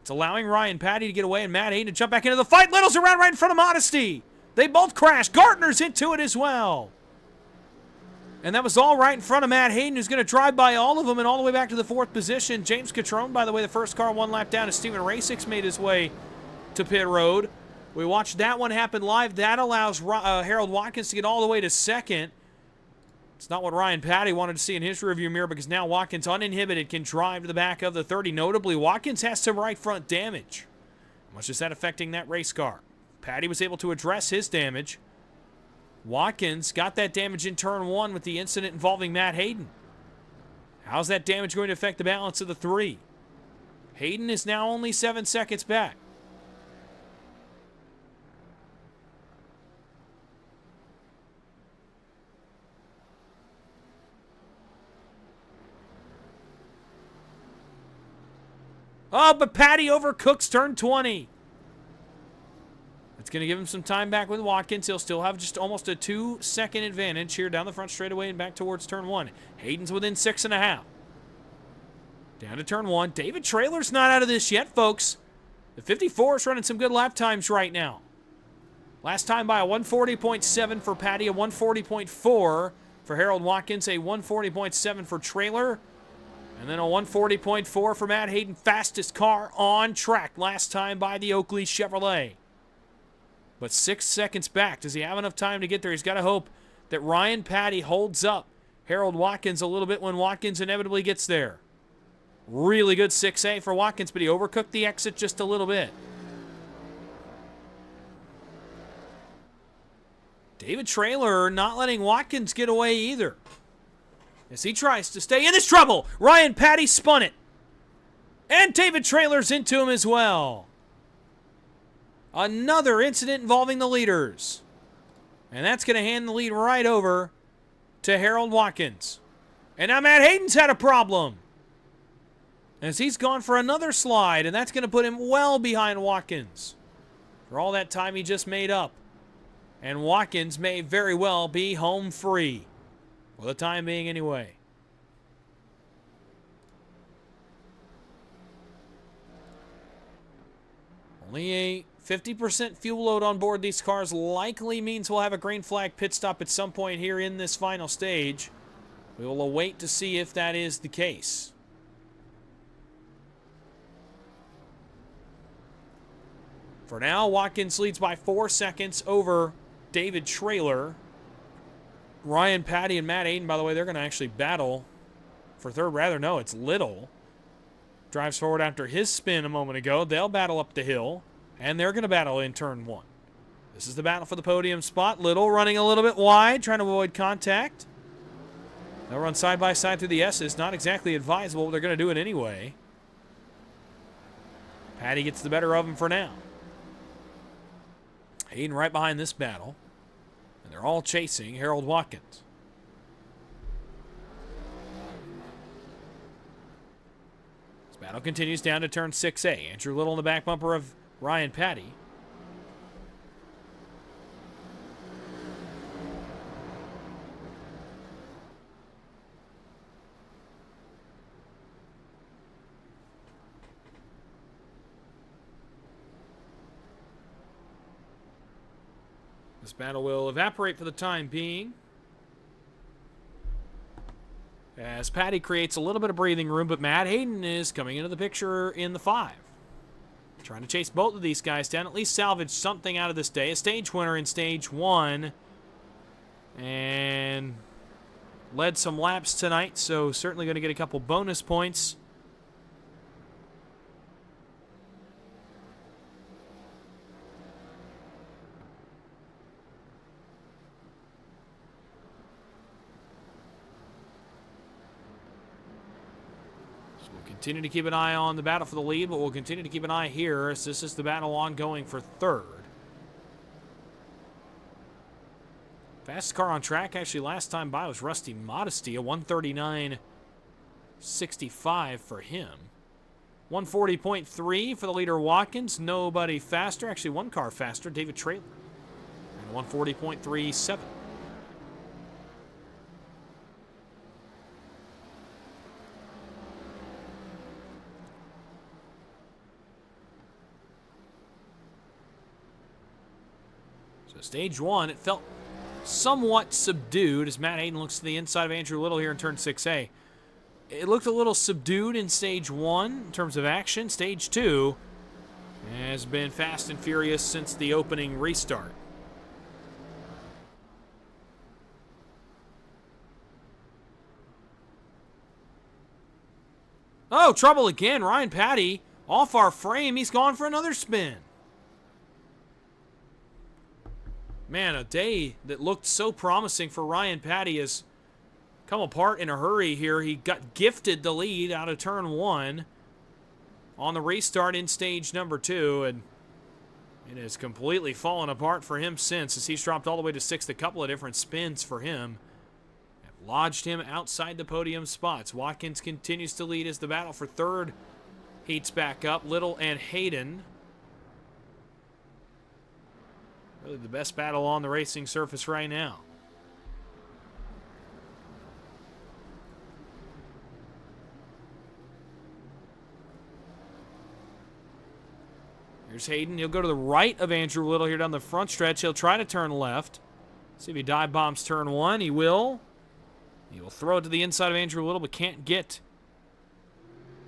It's allowing Ryan Patty to get away and Matt Hayden to jump back into the fight. Little's around right in front of Modesty. They both crash. Gardner's into it as well. And that was all right in front of Matt Hayden, who's going to drive by all of them and all the way back to the 4th position. James Catrone, by the way, the first car 1 lap down as Steven Rasix made his way to pit road. We watched that one happen live. That allows Harold Watkins to get all the way to 2nd. It's not what Ryan Patty wanted to see in his rearview mirror because now Watkins, uninhibited, can drive to the back of the 30. Notably, Watkins has some right front damage. How much is that affecting that race car? Patty was able to address his damage. Watkins got that damage in turn 1 with the incident involving Matt Hayden. How's that damage going to affect the balance of the 3? Hayden is now only 7 seconds back. Oh, but Patty overcooks turn 20. It's going to give him some time back with Watkins. He'll still have just almost a 2-second advantage here down the front straightaway and back towards turn 1. Hayden's within 6.5. Down to turn 1. David Traylor's not out of this yet, folks. The 54 is running some good lap times right now. Last time by a 140.7 for Patty, a 140.4 for Harold Watkins, a 140.7 for Traylor. And then a 140.4 for Matt Hayden, fastest car on track last time by the Oakley Chevrolet. But 6 seconds back. Does he have enough time to get there? He's got to hope that Ryan Patty holds up Harold Watkins a little bit when Watkins inevitably gets there. Really good 6A for Watkins, but he overcooked the exit just a little bit. David Traylor not letting Watkins get away either, as he tries to stay in this trouble. Ryan Patty spun it. And David Traylor's into him as well. Another incident involving the leaders. And that's going to hand the lead right over to Harold Watkins. And now Matt Hayden's had a problem, as he's gone for another slide, and that's going to put him well behind Watkins for all that time he just made up. And Watkins may very well be home free. For the time being, anyway. Only a 50% fuel load on board these cars likely means we'll have a green flag pit stop at some point here in this final stage. We will await to see if that is the case. For now, Watkins leads by 4 seconds over David Traylor. Ryan Patty and Matt Hayden, by the way, they're going to actually battle for third. Rather, no, it's Little. Drives forward after his spin a moment ago. They'll battle up the hill, and they're going to battle in turn 1. This is the battle for the podium spot. Little running a little bit wide, trying to avoid contact. They'll run side by side through the S's. Not exactly advisable, but they're going to do it anyway. Patty gets the better of him for now. Hayden right behind this battle. And they're all chasing Harold Watkins. This battle continues down to turn 6A. Andrew Little in the back bumper of Ryan Patty. This battle will evaporate for the time being, as Patty creates a little bit of breathing room, but Matt Hayden is coming into the picture in the 5. Trying to chase both of these guys down, at least salvage something out of this day. A stage winner in stage 1, and led some laps tonight, so certainly going to get a couple bonus points. Continue to keep an eye on the battle for the lead, but we'll continue to keep an eye here as this is the battle ongoing for 3rd. Fastest car on track, actually, last time by was Rusty Modesty, a 139.65 for him. 140.3 for the leader Watkins. Nobody faster. Actually, one car faster, David Traylor. And 140.37. So stage 1, it felt somewhat subdued as Matt Hayden looks to the inside of Andrew Little here in turn 6A. It looked a little subdued in stage 1 in terms of action. Stage 2 has been fast and furious since the opening restart. Oh, trouble again. Ryan Patty off our frame. He's gone for another spin. Man, a day that looked so promising for Ryan Patty has come apart in a hurry here. He got gifted the lead out of turn 1 on the restart in stage number 2, and it has completely fallen apart for him since, as he's dropped all the way to 6th. A couple of different spins for him have lodged him outside the podium spots. Watkins continues to lead as the battle for 3rd heats back up. Little and Hayden. Really the best battle on the racing surface right now. Here's Hayden. He'll go to the right of Andrew Little here down the front stretch. He'll try to turn left. See if he dive bombs turn 1. He will. He will throw it to the inside of Andrew Little, but can't get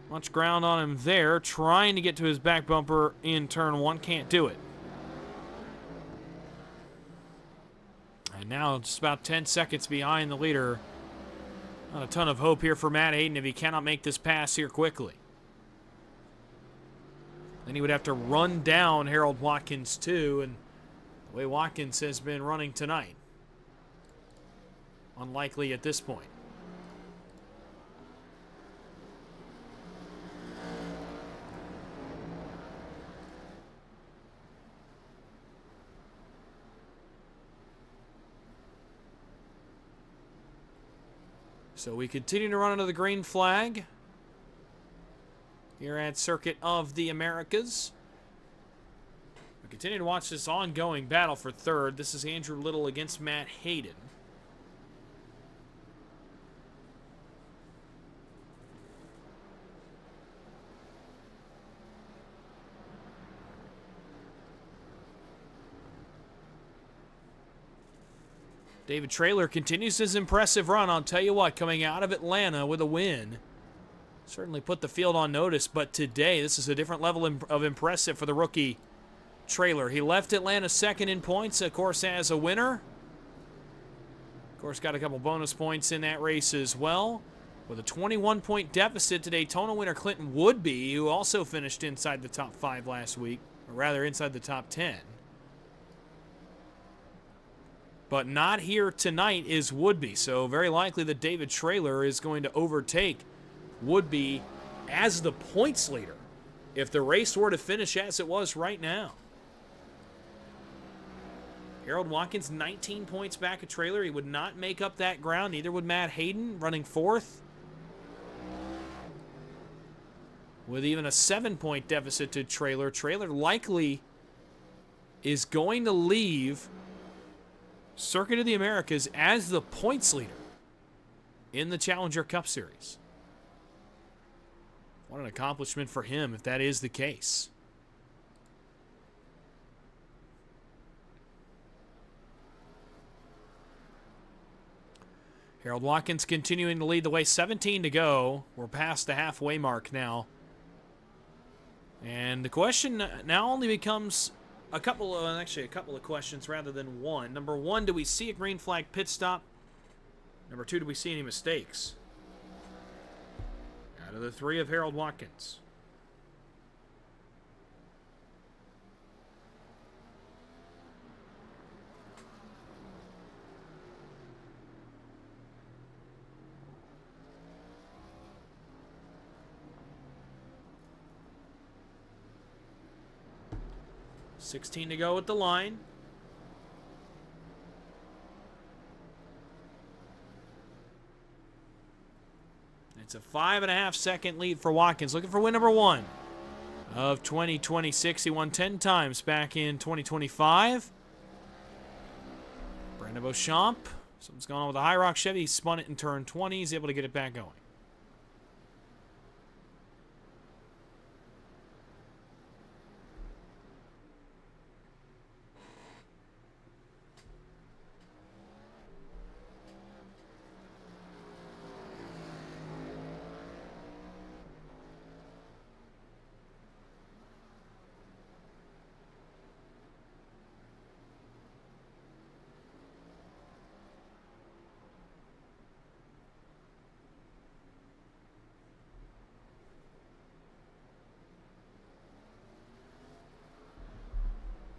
much ground on him there. Trying to get to his back bumper in turn 1. Can't do it. And now just about 10 seconds behind the leader. Not a ton of hope here for Matt Hayden if he cannot make this pass here quickly. Then he would have to run down Harold Watkins too, and the way Watkins has been running tonight, unlikely at this point. So we continue to run under the green flag here at Circuit of the Americas. We continue to watch this ongoing battle for 3rd. This is Andrew Little against Matt Hayden. David Traylor continues his impressive run. I'll tell you what, coming out of Atlanta with a win, certainly put the field on notice, but today this is a different level of impressive for the rookie Traylor. He left Atlanta 2nd in points, of course, as a winner. Of course, got a couple bonus points in that race as well. With a 21-point deficit to Daytona winner Clinton Woodby, who also finished inside the top 5 last week, or rather inside the top 10. But not here tonight is Woodby, so very likely that David Traylor is going to overtake Woodby as the points leader if the race were to finish as it was right now. Harold Watkins, 19 points back at Traylor. He would not make up that ground. Neither would Matt Hayden, running 4th. with even a 7-point deficit to Trailer. Trailer likely is going to leave Circuit of the Americas as the points leader in the Challenger Cup Series. What an accomplishment for him if that is the case. Harold Watkins continuing to lead the way. 17 to go. We're past the halfway mark now. And the question now only becomes a couple of questions rather than one. Number one, do we see a green flag pit stop? Number two, do we see any mistakes? Out of the three of Harold Watkins. $16 to go at the line. It's a 5.5-second lead for Watkins. Looking for win number one of 2026. He won 10 times back in 2025. Brandon Beauchamp. Something's going on with the High Rock Chevy. He spun it in turn 20. He's able to get it back going.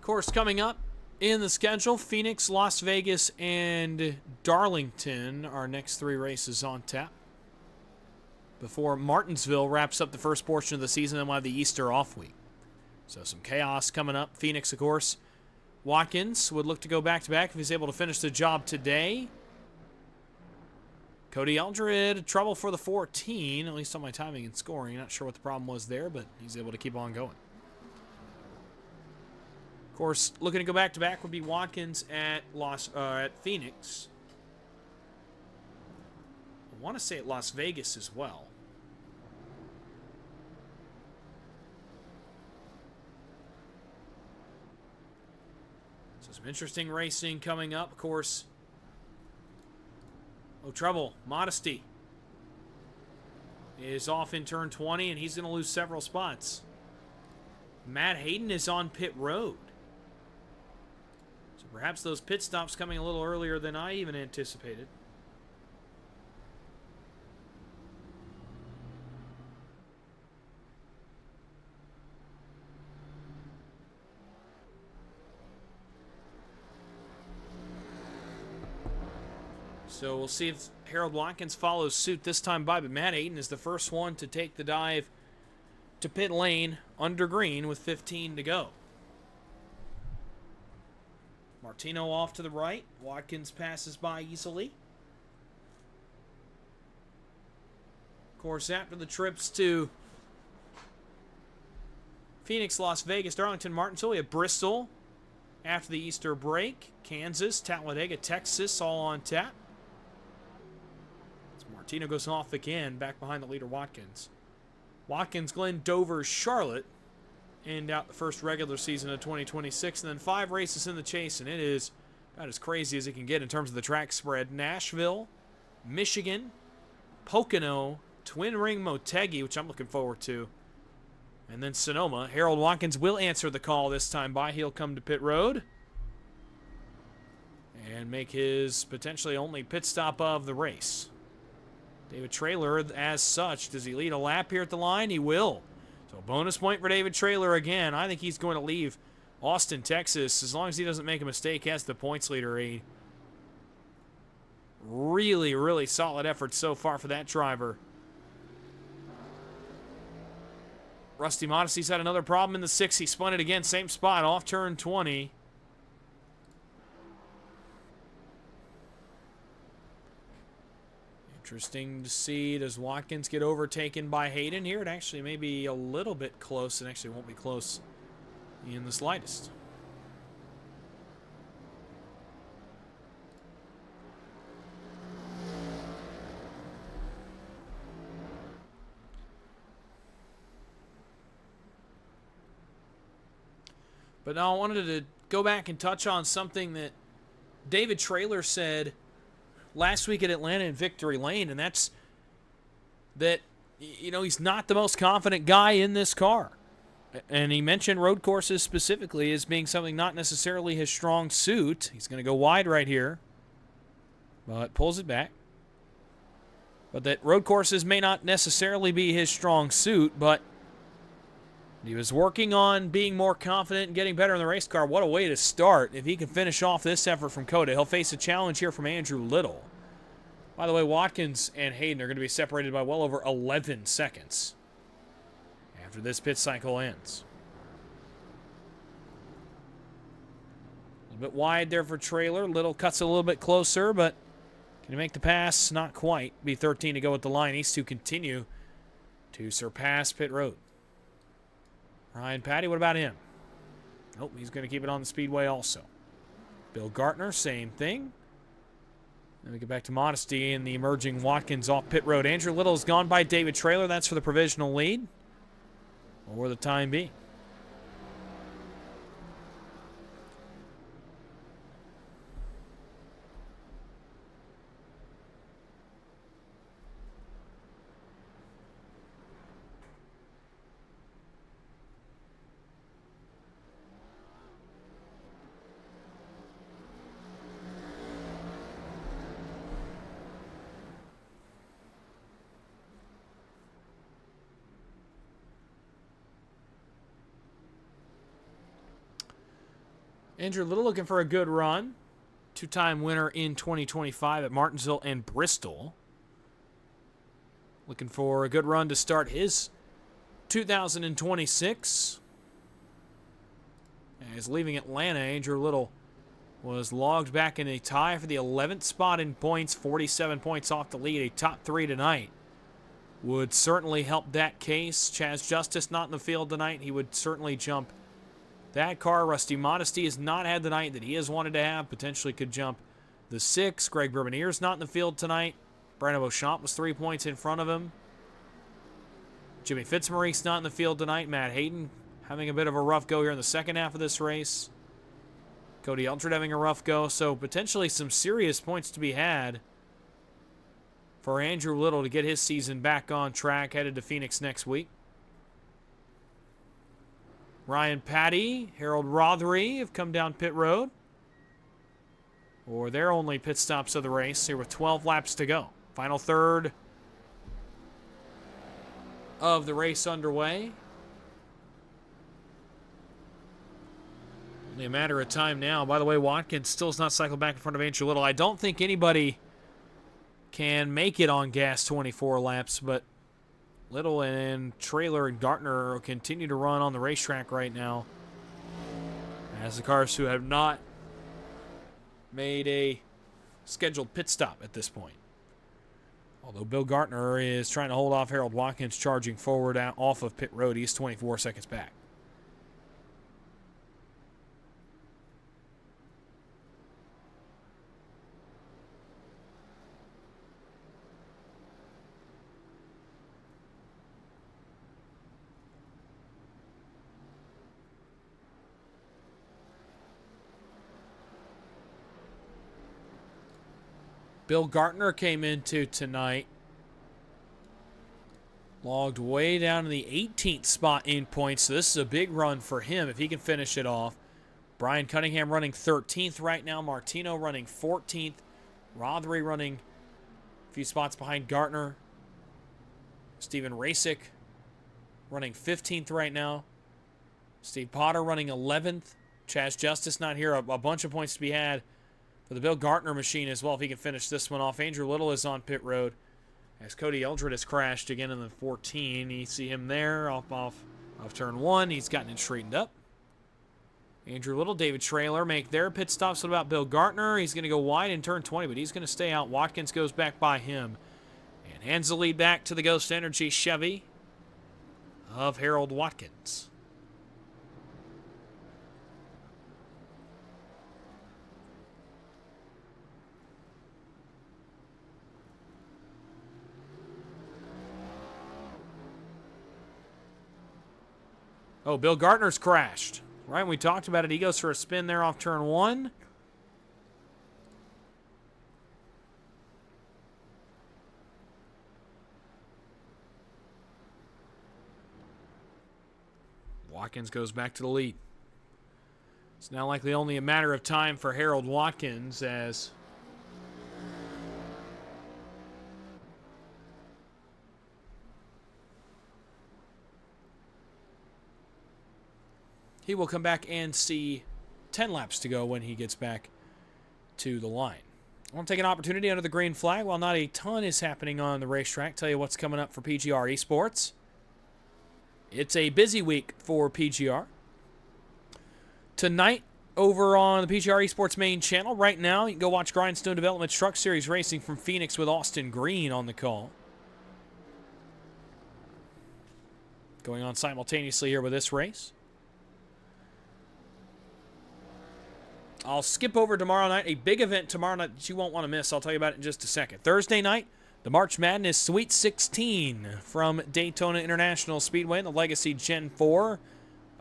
Course coming up in the schedule, Phoenix, Las Vegas, and Darlington, our next three races on tap. Before Martinsville wraps up the first portion of the season, then we'll have the Easter off week. So some chaos coming up. Phoenix, of course. Watkins would look to go back-to-back if he's able to finish the job today. Cody Eldred, trouble for the 14, at least on my timing and scoring. Not sure what the problem was there, but he's able to keep on going. Of course, looking to go back-to-back would be Watkins at Phoenix. I want to say at Las Vegas as well. So some interesting racing coming up, of course. Oh, trouble. Modesty is off in turn 20, and he's going to lose several spots. Matt Hayden is on pit road. So perhaps those pit stops coming a little earlier than I even anticipated. So we'll see if Harold Watkins follows suit this time by, but Matt Hayden is the first one to take the dive to pit lane under green with 15 to go. Martino off to the right. Watkins passes by easily. Of course, after the trips to Phoenix, Las Vegas, Darlington, Martinsville, we have Bristol after the Easter break. Kansas, Talladega, Texas, all on tap. Martino goes off again, back behind the leader, Watkins. Watkins, Glen, Dover, Charlotte end out the first regular season of 2026, and then 5 races in the chase, and it is about as crazy as it can get in terms of the track spread. Nashville, Michigan, Pocono, Twin Ring, Motegi, which I'm looking forward to, and then Sonoma. Harold Watkins will answer the call this time by. He'll come to pit road and make his potentially only pit stop of the race. David Traylor, as such, does he lead a lap here at the line? He will. So bonus point for David Traylor again. I think he's going to leave Austin, Texas, as long as he doesn't make a mistake as the points leader. A really, really solid effort so far for that driver. Rusty Modesty's had another problem in the 6. He spun it again, same spot, off turn 20. Interesting to see. Does Watkins get overtaken by Hayden here? It actually may be a little bit close. It actually won't be close in the slightest. But now I wanted to go back and touch on something that David Traylor said last week at Atlanta in Victory Lane, and that's that, you know, he's not the most confident guy in this car. And he mentioned road courses specifically as being something not necessarily his strong suit. He's going to go wide right here, but pulls it back. But that road courses may not necessarily be his strong suit, but he was working on being more confident and getting better in the race car. What a way to start. If he can finish off this effort from COTA, he'll face a challenge here from Andrew Little. By the way, Watkins and Hayden are going to be separated by well over 11 seconds after this pit cycle ends. A little bit wide there for Traylor. Little cuts a little bit closer, but can he make the pass? Not quite. Be 13 to go at the line. These two continue to surpass pit road. Ryan Patty, what about him? Nope, he's going to keep it on the speedway also. Bill Gartner, same thing. Then we get back to Modesty and the emerging Watkins off pit road. Andrew Little has gone by David Traylor. That's for the provisional lead, or the time being. Andrew Little looking for a good run. Two-time winner in 2025 at Martinsville and Bristol. Looking for a good run to start his 2026. As leaving Atlanta, Andrew Little was logged back in a tie for the 11th spot in points, 47 points off the lead. A top 3 tonight would certainly help that case. Chaz Justice not in the field tonight. He would certainly jump that car. Rusty Modesty has not had the night that he has wanted to have. Potentially could jump the 6. Greg Bourbonnier's not in the field tonight. Brandon Beauchamp was 3 points in front of him. Jimmy Fitzmaurice's not in the field tonight. Matt Hayden having a bit of a rough go here in the second half of this race. Cody Eldred having a rough go. So potentially some serious points to be had for Andrew Little to get his season back on track, headed to Phoenix next week. Ryan Patty, Harold Rothery have come down pit road, or their only pit stops of the race here with 12 laps to go. Final third of the race underway. Only a matter of time now. By the way, Watkins still has not cycled back in front of Andrew Little. I don't think anybody can make it on gas 24 laps, but Little and Traylor and Gartner continue to run on the racetrack right now, as the cars who have not made a scheduled pit stop at this point. Although Bill Gartner is trying to hold off Harold Watkins charging forward out off of pit road. He's 24 seconds back. Bill Gartner came into tonight, logged way down to the 18th spot in points, so this is a big run for him if he can finish it off. Brian Cunningham running 13th right now, Martino running 14th, Rothery running a few spots behind Gartner, Steven Rasick running 15th right now, Steve Potter running 11th, Chaz Justice not here, a bunch of points to be had for the Bill Gartner machine as well if he can finish this one off. Andrew Little is on pit road as Cody Eldred has crashed again in the 14. You see him there off turn 1. He's gotten it straightened up. Andrew Little, David Traylor make their pit stops. What about Bill Gartner? He's going to go wide in turn 20, but he's going to stay out. Watkins goes back by him And hands the lead back to the Ghost Energy Chevy of Harold Watkins. Oh, Bill Gartner's crashed. Right, we talked about it. He goes for a spin there off turn 1. Watkins goes back to the lead. It's now likely only a matter of time for Harold Watkins as he will come back and see 10 laps to go when he gets back to the line. I want to take an opportunity under the green flag while not a ton is happening on the racetrack. Tell you what's coming up for PGR eSports. It's a busy week for PGR. Tonight, over on the PGR eSports main channel, right now, you can go watch Grindstone Development Truck Series Racing from Phoenix with Austin Green on the call. Going on simultaneously here with this race. I'll skip over tomorrow night, a big event tomorrow night that you won't want to miss. I'll tell you about it in just a second. Thursday night, the March Madness Sweet 16 from Daytona International Speedway in the Legacy Gen 4.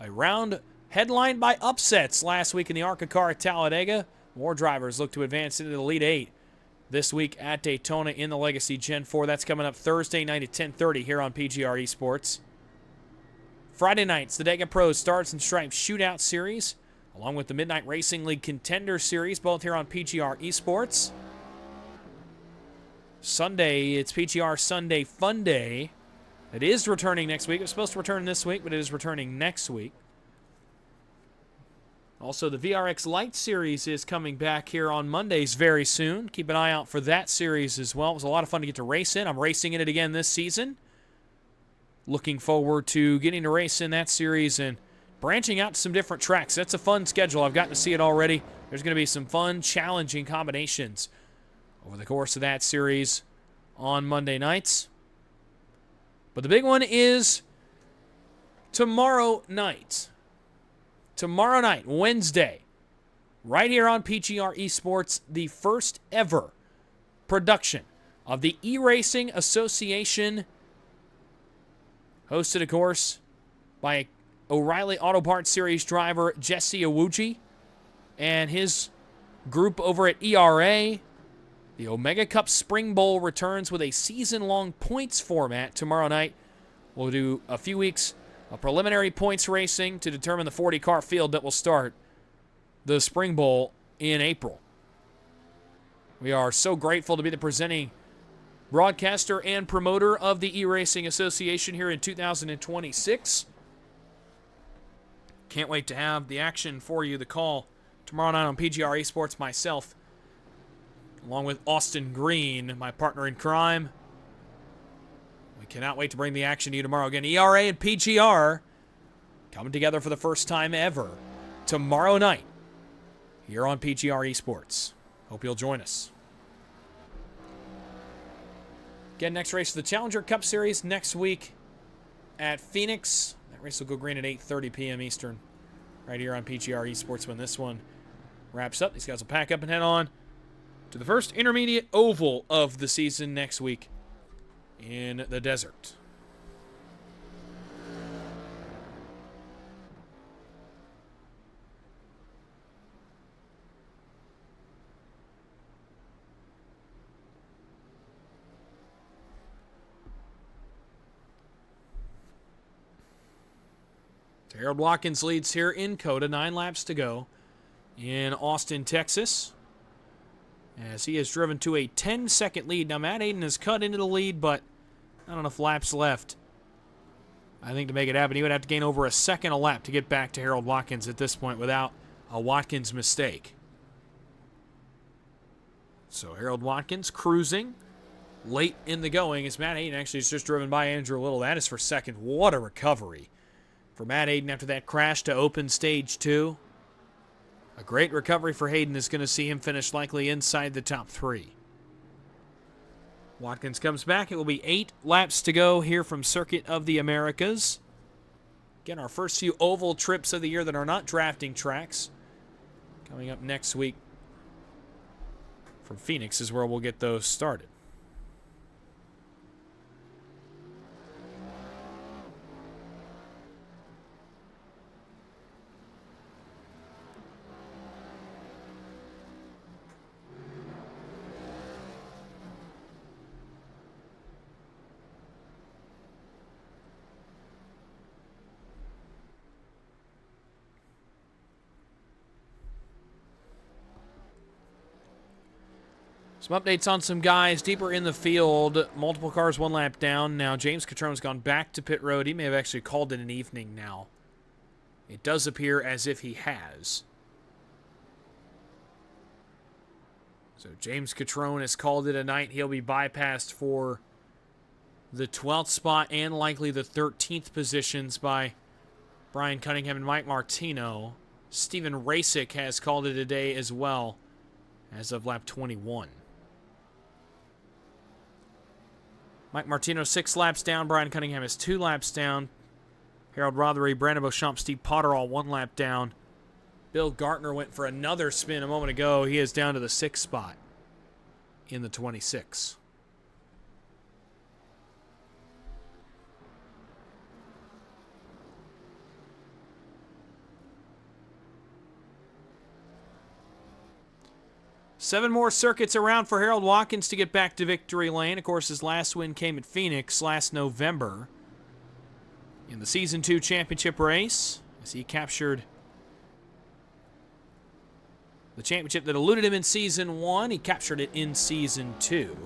A round headlined by upsets last week in the ARCA car at Talladega. More drivers look to advance into the Elite 8 this week at Daytona in the Legacy Gen 4. That's coming up Thursday night at 10:30 here on PGR eSports. Friday nights, the Dega Pro Stars and Stripes Shootout Series, along with the Midnight Racing League Contender Series, both here on PGR eSports. Sunday, it's PGR Sunday Fun Day. It is returning next week. It was supposed to return this week, but it is returning next week. Also, the VRX Light Series is coming back here on Mondays very soon. Keep an eye out for that series as well. It was a lot of fun to get to race in. I'm racing in it again this season. Looking forward to getting to race in that series and branching out to some different tracks. That's a fun schedule. I've gotten to see it already. There's going to be some fun, challenging combinations over the course of that series on Monday nights. But the big one is tomorrow night. Tomorrow night, Wednesday, right here on PGR eSports, the first ever production of the E-Racing Association, hosted, of course, by O'Reilly Auto Parts Series driver Jesse Awuji and his group over at ERA. The Omega Cup Spring Bowl returns with a season-long points format tomorrow night. We'll do a few weeks of preliminary points racing to determine the 40-car field that will start the Spring Bowl in April. We are so grateful to be the presenting broadcaster and promoter of the E-Racing Association here in 2026. Can't wait to have the action for you, the call tomorrow night on PGR eSports myself, along with Austin Green, my partner in crime. We cannot wait to bring the action to you tomorrow. Again, ERA and PGR coming together for the first time ever tomorrow night here on PGR eSports. Hope you'll join us. Again, next race of the Challenger Cup Series next week at Phoenix. That race will go green at 8:30 p.m. Eastern right here on PGR eSports when this one wraps up. These guys will pack up and head on to the first intermediate oval of the season next week in the desert. Harold Watkins leads here in COTA, 9 laps to go in Austin, Texas, as he has driven to a 10-second lead. Now, Matt Aiden has cut into the lead, but not enough laps left, I think, to make it happen. He would have to gain over a second a lap to get back to Harold Watkins at this point without a Watkins mistake. So Harold Watkins cruising late in the going as Matt Aiden actually has just driven by Andrew Little. That is for second. What a recovery for Matt Aiden after that crash to open stage 2. A great recovery for Hayden is going to see him finish likely inside the top 3. Watkins comes back. It will be 8 laps to go here from Circuit of the Americas. Again, our first few oval trips of the year that are not drafting tracks. Coming up next week from Phoenix is where we'll get those started. Some updates on some guys deeper in the field. Multiple cars 1 lap down. Now, James Catrone's gone back to pit road. He may have actually called it an evening now. It does appear as if he has. So, James Catrone has called it a night. He'll be bypassed for the 12th spot and likely the 13th positions by Brian Cunningham and Mike Martino. Steven Rasick has called it a day as well as of lap 21. Mike Martino 6 laps down. Brian Cunningham is 2 laps down. Harold Rothery, Brandon Beauchamp, Steve Potter all 1 lap down. Bill Gartner went for another spin a moment ago. He is down to the 6th spot in the 26. Seven more circuits around for Harold Watkins to get back to victory lane. Of course, his last win came at Phoenix last November in the Season 2 championship race as he captured the championship that eluded him in Season 1. He captured it in Season 2.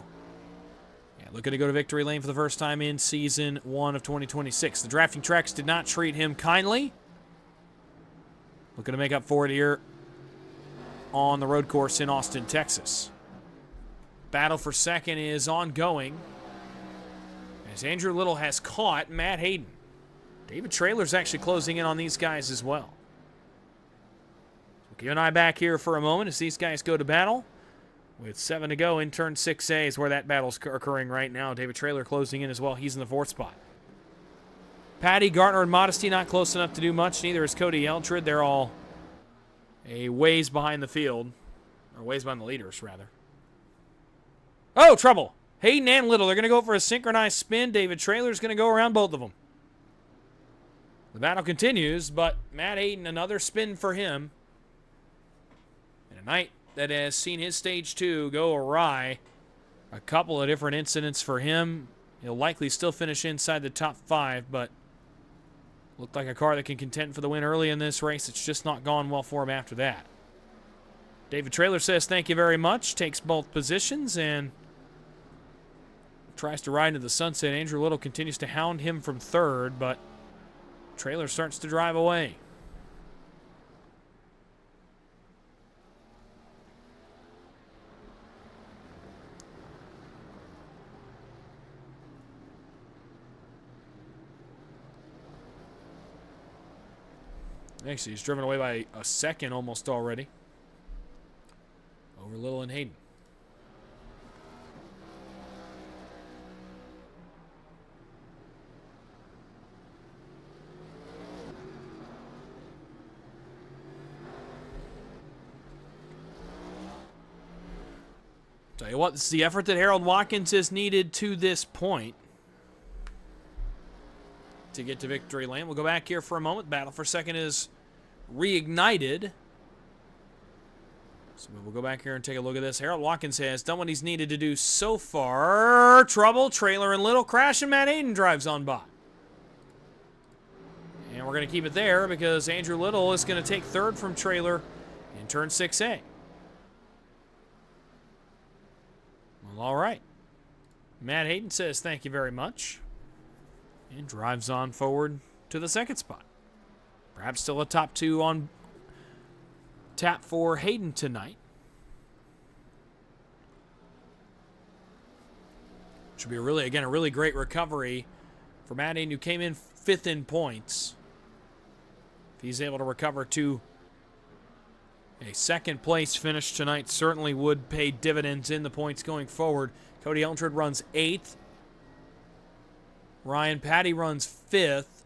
Yeah, looking to go to victory lane for the first time in Season 1 of 2026. The drafting tracks did not treat him kindly. Looking to make up for it here on the road course in Austin, Texas. Battle for second is ongoing as Andrew Little has caught Matt Hayden. David Traylor's actually closing in on these guys as well. So keep an eye back here for a moment as these guys go to battle. With 7 to go in turn 6A is where that battle's occurring right now. David Traylor closing in as well. He's in the 4th spot. Patty, Gartner, and Modesty not close enough to do much. Neither is Cody Eldred. They're all a ways behind the field. Or ways behind the leaders, rather. Oh, trouble. Hayden and Little. They're going to go for a synchronized spin. David Traylor's going to go around both of them. The battle continues, but Matt Hayden, another spin for him. And a night that has seen his stage 2 go awry. A couple of different incidents for him. He'll likely still finish inside the top 5, but looked like a car that can contend for the win early in this race. It's just not gone well for him after that. David Traylor says thank you very much. Takes both positions and tries to ride into the sunset. Andrew Little continues to hound him from 3rd, but Traylor starts to drive away. Actually, he's driven away by a second almost already. Over Little and Hayden. Tell you what, this is the effort that Harold Watkins has needed to this point to get to victory lane. We'll go back here for a moment. Battle for second is reignited. So we'll go back here and take a look at this. Harold Watkins has done what he's needed to do so far. Trouble. Traylor and Little crash, and Matt Hayden drives on by. And we're going to keep it there because Andrew Little is going to take 3rd from Traylor in turn 6A. Well, all right. Matt Hayden says thank you very much and drives on forward to the 2nd spot. Perhaps still a top 2 on tap for Hayden tonight. Should be a really great recovery for Matt Hayden, who came in 5th in points. If he's able to recover to a 2nd place finish tonight, certainly would pay dividends in the points going forward. Cody Eldred runs 8th. Ryan Patty runs 5th.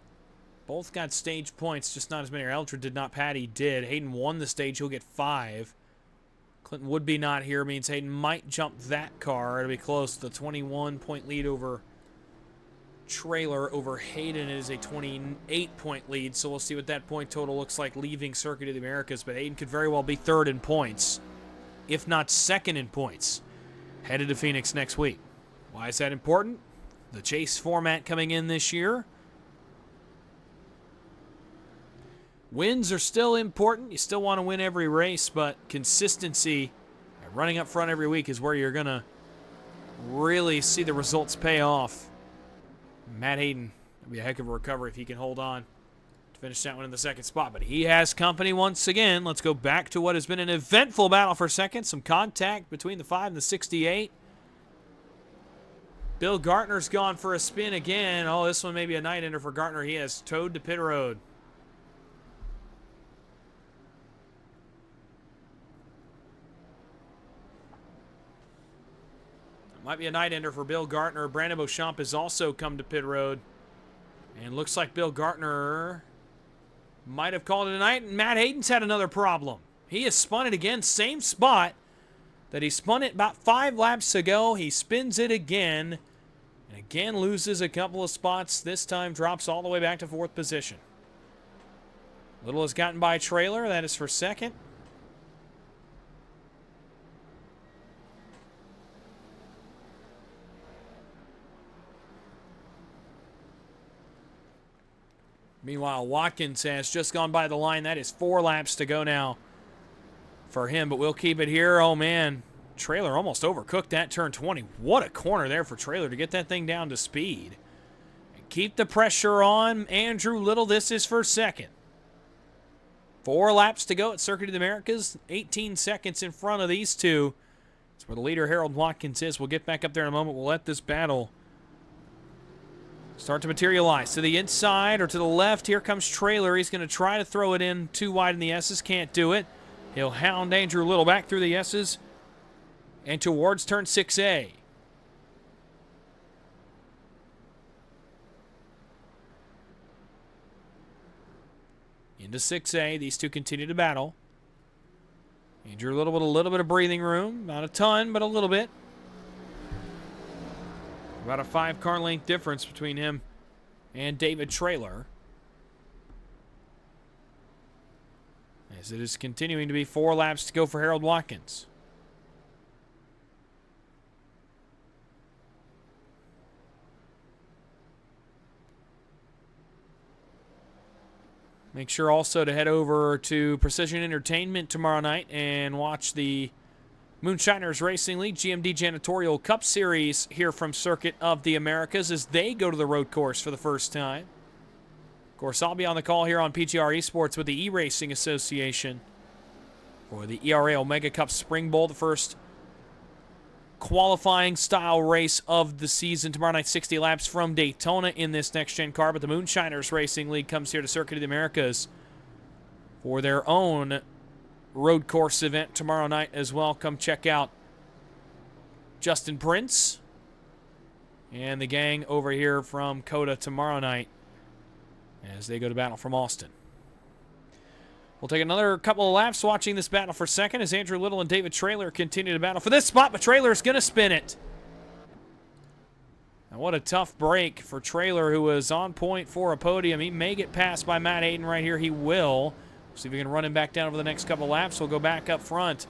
Both got stage points, just not as many. Eldred did not, Patty did. Hayden won the stage, he'll get 5. Clinton Woodby not here, means Hayden might jump that car. It'll be close. The 21-point lead over Trailer over Hayden is a 28-point lead, so we'll see what that point total looks like leaving Circuit of the Americas, but Hayden could very well be 3rd in points, if not 2nd in points, headed to Phoenix next week. Why is that important? The chase format coming in this year. Wins are still important. You still want to win every race, but consistency, running up front every week is where you're going to really see the results pay off. Matt Hayden, it'll be a heck of a recovery if he can hold on to finish that one in the 2nd spot. But he has company once again. Let's go back to what has been an eventful battle for 2nd. Some contact between the 5 and the 68. Bill Gartner's gone for a spin again. Oh, this one may be a night ender for Gartner. He has towed to pit road. Might be a night ender for Bill Gartner. Brandon Beauchamp has also come to pit road. And looks like Bill Gartner might have called it a night. And Matt Hayden's had another problem. He has spun it again. Same spot that he spun it about 5 laps ago. He spins it again. And again loses a couple of spots. This time drops all the way back to 4th position. Little has gotten by Trailer. That is for 2nd. Meanwhile, Watkins has just gone by the line. That is 4 laps to go now for him, but we'll keep it here. Oh, man. Trailer almost overcooked that turn 20. What a corner there for Trailer to get that thing down to speed. And keep the pressure on Andrew Little. This is for 2nd. 4 laps to go at Circuit of the Americas. 18 seconds in front of these two. That's where the leader, Harold Watkins, is. We'll get back up there in a moment. We'll let this battle start to materialize. To the inside or to the left, here comes Trailer. He's going to try to throw it in too wide in the S's. Can't do it. He'll hound Andrew Little back through the S's and towards turn 6A. Into 6A. These two continue to battle. Andrew Little with a little bit of breathing room. Not a ton, but a little bit. About a 5-car length difference between him and David Trailer. As it is continuing to be 4 laps to go for Harold Watkins. Make sure also to head over to Precision Entertainment tomorrow night and watch the Moonshiners Racing League GMD Janitorial Cup Series here from Circuit of the Americas as they go to the road course for the first time. Of course, I'll be on the call here on PGR eSports with the E-Racing Association for the ERA Omega Cup Spring Bowl, the first qualifying style race of the season. Tomorrow night, 60 laps from Daytona in this next-gen car, but the Moonshiners Racing League comes here to Circuit of the Americas for their own road course event tomorrow night as well. Come check out Justin Prince and the gang over here from COTA tomorrow night as they go to battle from Austin. We'll take another couple of laps watching this battle for 2nd as Andrew Little and David Trailer continue to battle for this spot, but Trailer is going to spin it. And what a tough break for Trailer, who was on point for a podium. He may get passed by Matt Hayden right here. He will. See if we can run him back down over the next couple laps. We'll go back up front.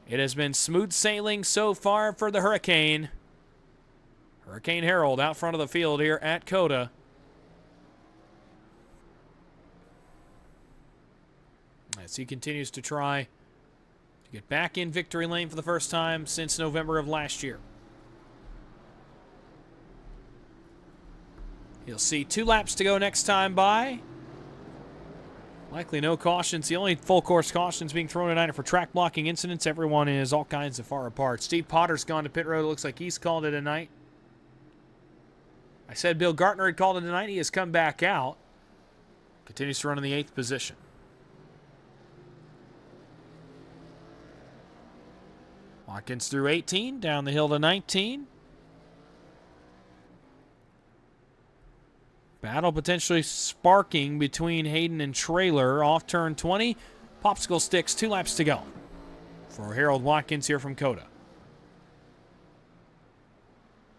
It has been smooth sailing so far for the Hurricane. Hurricane Harold out front of the field here at COTA. As he continues to try to get back in victory lane for the first time since November of last year. You'll see 2 laps to go next time by. Likely no cautions. The only full course cautions being thrown tonight are for track blocking incidents. Everyone is all kinds of far apart. Steve Potter's gone to pit road. It looks like he's called it a night. I said Bill Gartner had called it a night. He has come back out. Continues to run in the 8th position. Watkins through 18, down the hill to 19. Battle potentially sparking between Hayden and Trailer. Off turn 20. Popsicle sticks, 2 laps to go for Harold Watkins here from COTA.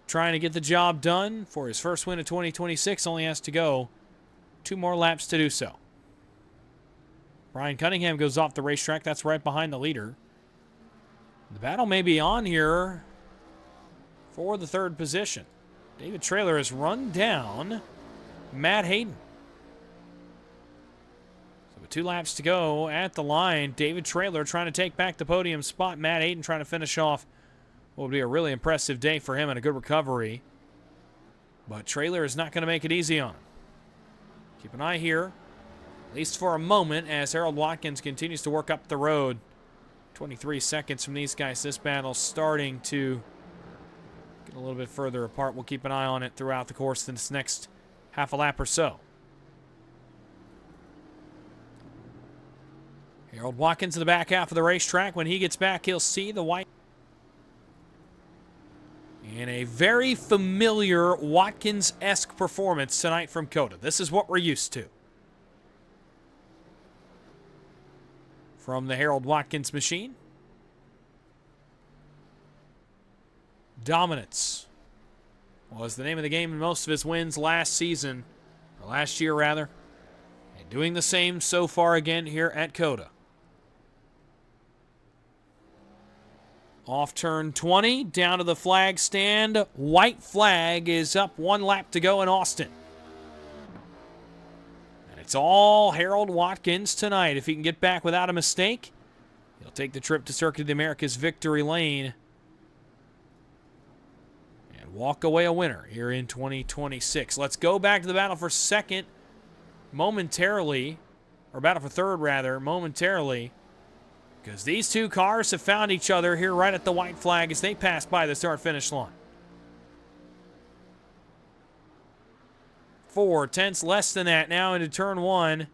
Trying to get the job done for his first win of 2026. Only has to go 2 more laps to do so. Brian Cunningham goes off the racetrack. That's right behind the leader. The battle may be on here for the 3rd position. David Trailer has run down Matt Hayden. So with 2 laps to go at the line, David Trailer trying to take back the podium spot. Matt Hayden trying to finish off what would be a really impressive day for him and a good recovery. But Trailer is not going to make it easy on him. Keep an eye here, at least for a moment, as Harold Watkins continues to work up the road. 23 seconds from these guys. This battle starting to get a little bit further apart. We'll keep an eye on it throughout the course this next half a lap or so. Harold Watkins in the back half of the racetrack. When he gets back, he'll see the white. And a very familiar Watkins-esque performance tonight from COTA. This is what we're used to from the Harold Watkins machine. Dominance was the name of the game in most of his wins last season, or last year rather, and doing the same so far again here at COTA. Off turn 20, down to the flag stand. White flag is up, 1 lap to go in Austin. And it's all Harold Watkins tonight. If he can get back without a mistake, he'll take the trip to Circuit of the Americas victory lane and walk away a winner here in 2026. Let's go back to the battle for 2nd momentarily, or battle for 3rd rather, momentarily. Because these 2 cars have found each other here right at the white flag as they pass by the start-finish line. 4 tenths less than that now into turn 1.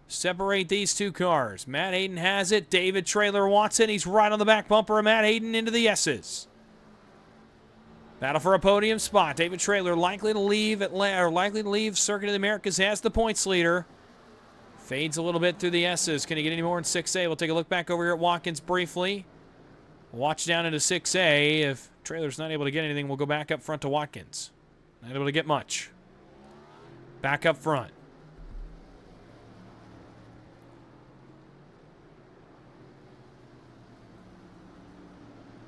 Separate these 2 cars. Matt Hayden has it. David Trailer wants it. He's right on the back bumper of Matt Hayden into the S's. Battle for a podium spot. David Trailer likely to leave Circuit of the Americas as the points leader. Fades a little bit through the S's. Can he get any more in 6A? We'll take a look back over here at Watkins briefly. Watch down into 6A. If Trailer's not able to get anything, we'll go back up front to Watkins. Not able to get much. Back up front.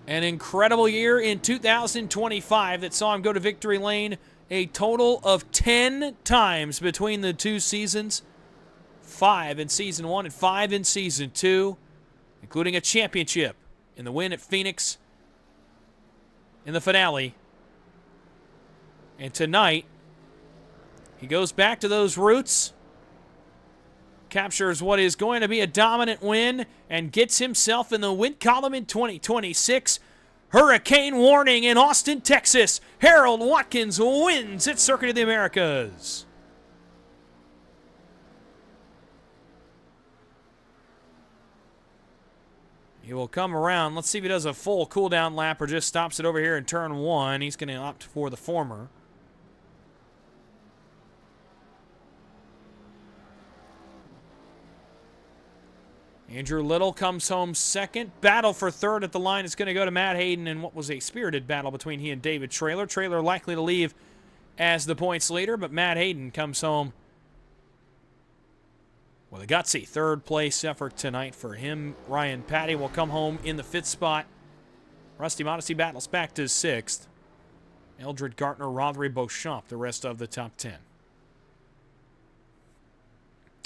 An incredible year in 2025 that saw him go to victory lane a total of 10 times between the 2 seasons. 5 in Season 1 and 5 in Season 2, including a championship in the win at Phoenix in the finale. And tonight, he goes back to those roots, captures what is going to be a dominant win, and gets himself in the win column in 2026. Hurricane warning in Austin, Texas. Harold Watkins wins at Circuit of the Americas. He will come around. Let's see if he does a full cool-down lap or just stops it over here in turn 1. He's going to opt for the former. Andrew Little comes home 2nd. Battle for 3rd at the line is going to go to Matt Hayden in what was a spirited battle between he and David Trailer. Trailer likely to leave as the points leader, but Matt Hayden comes home with a gutsy 3rd place effort tonight for him. Ryan Patty will come home in the 5th spot. Rusty Modesty battles back to 6th. Eldred Gartner, Rothery Beauchamp, the rest of the top 10.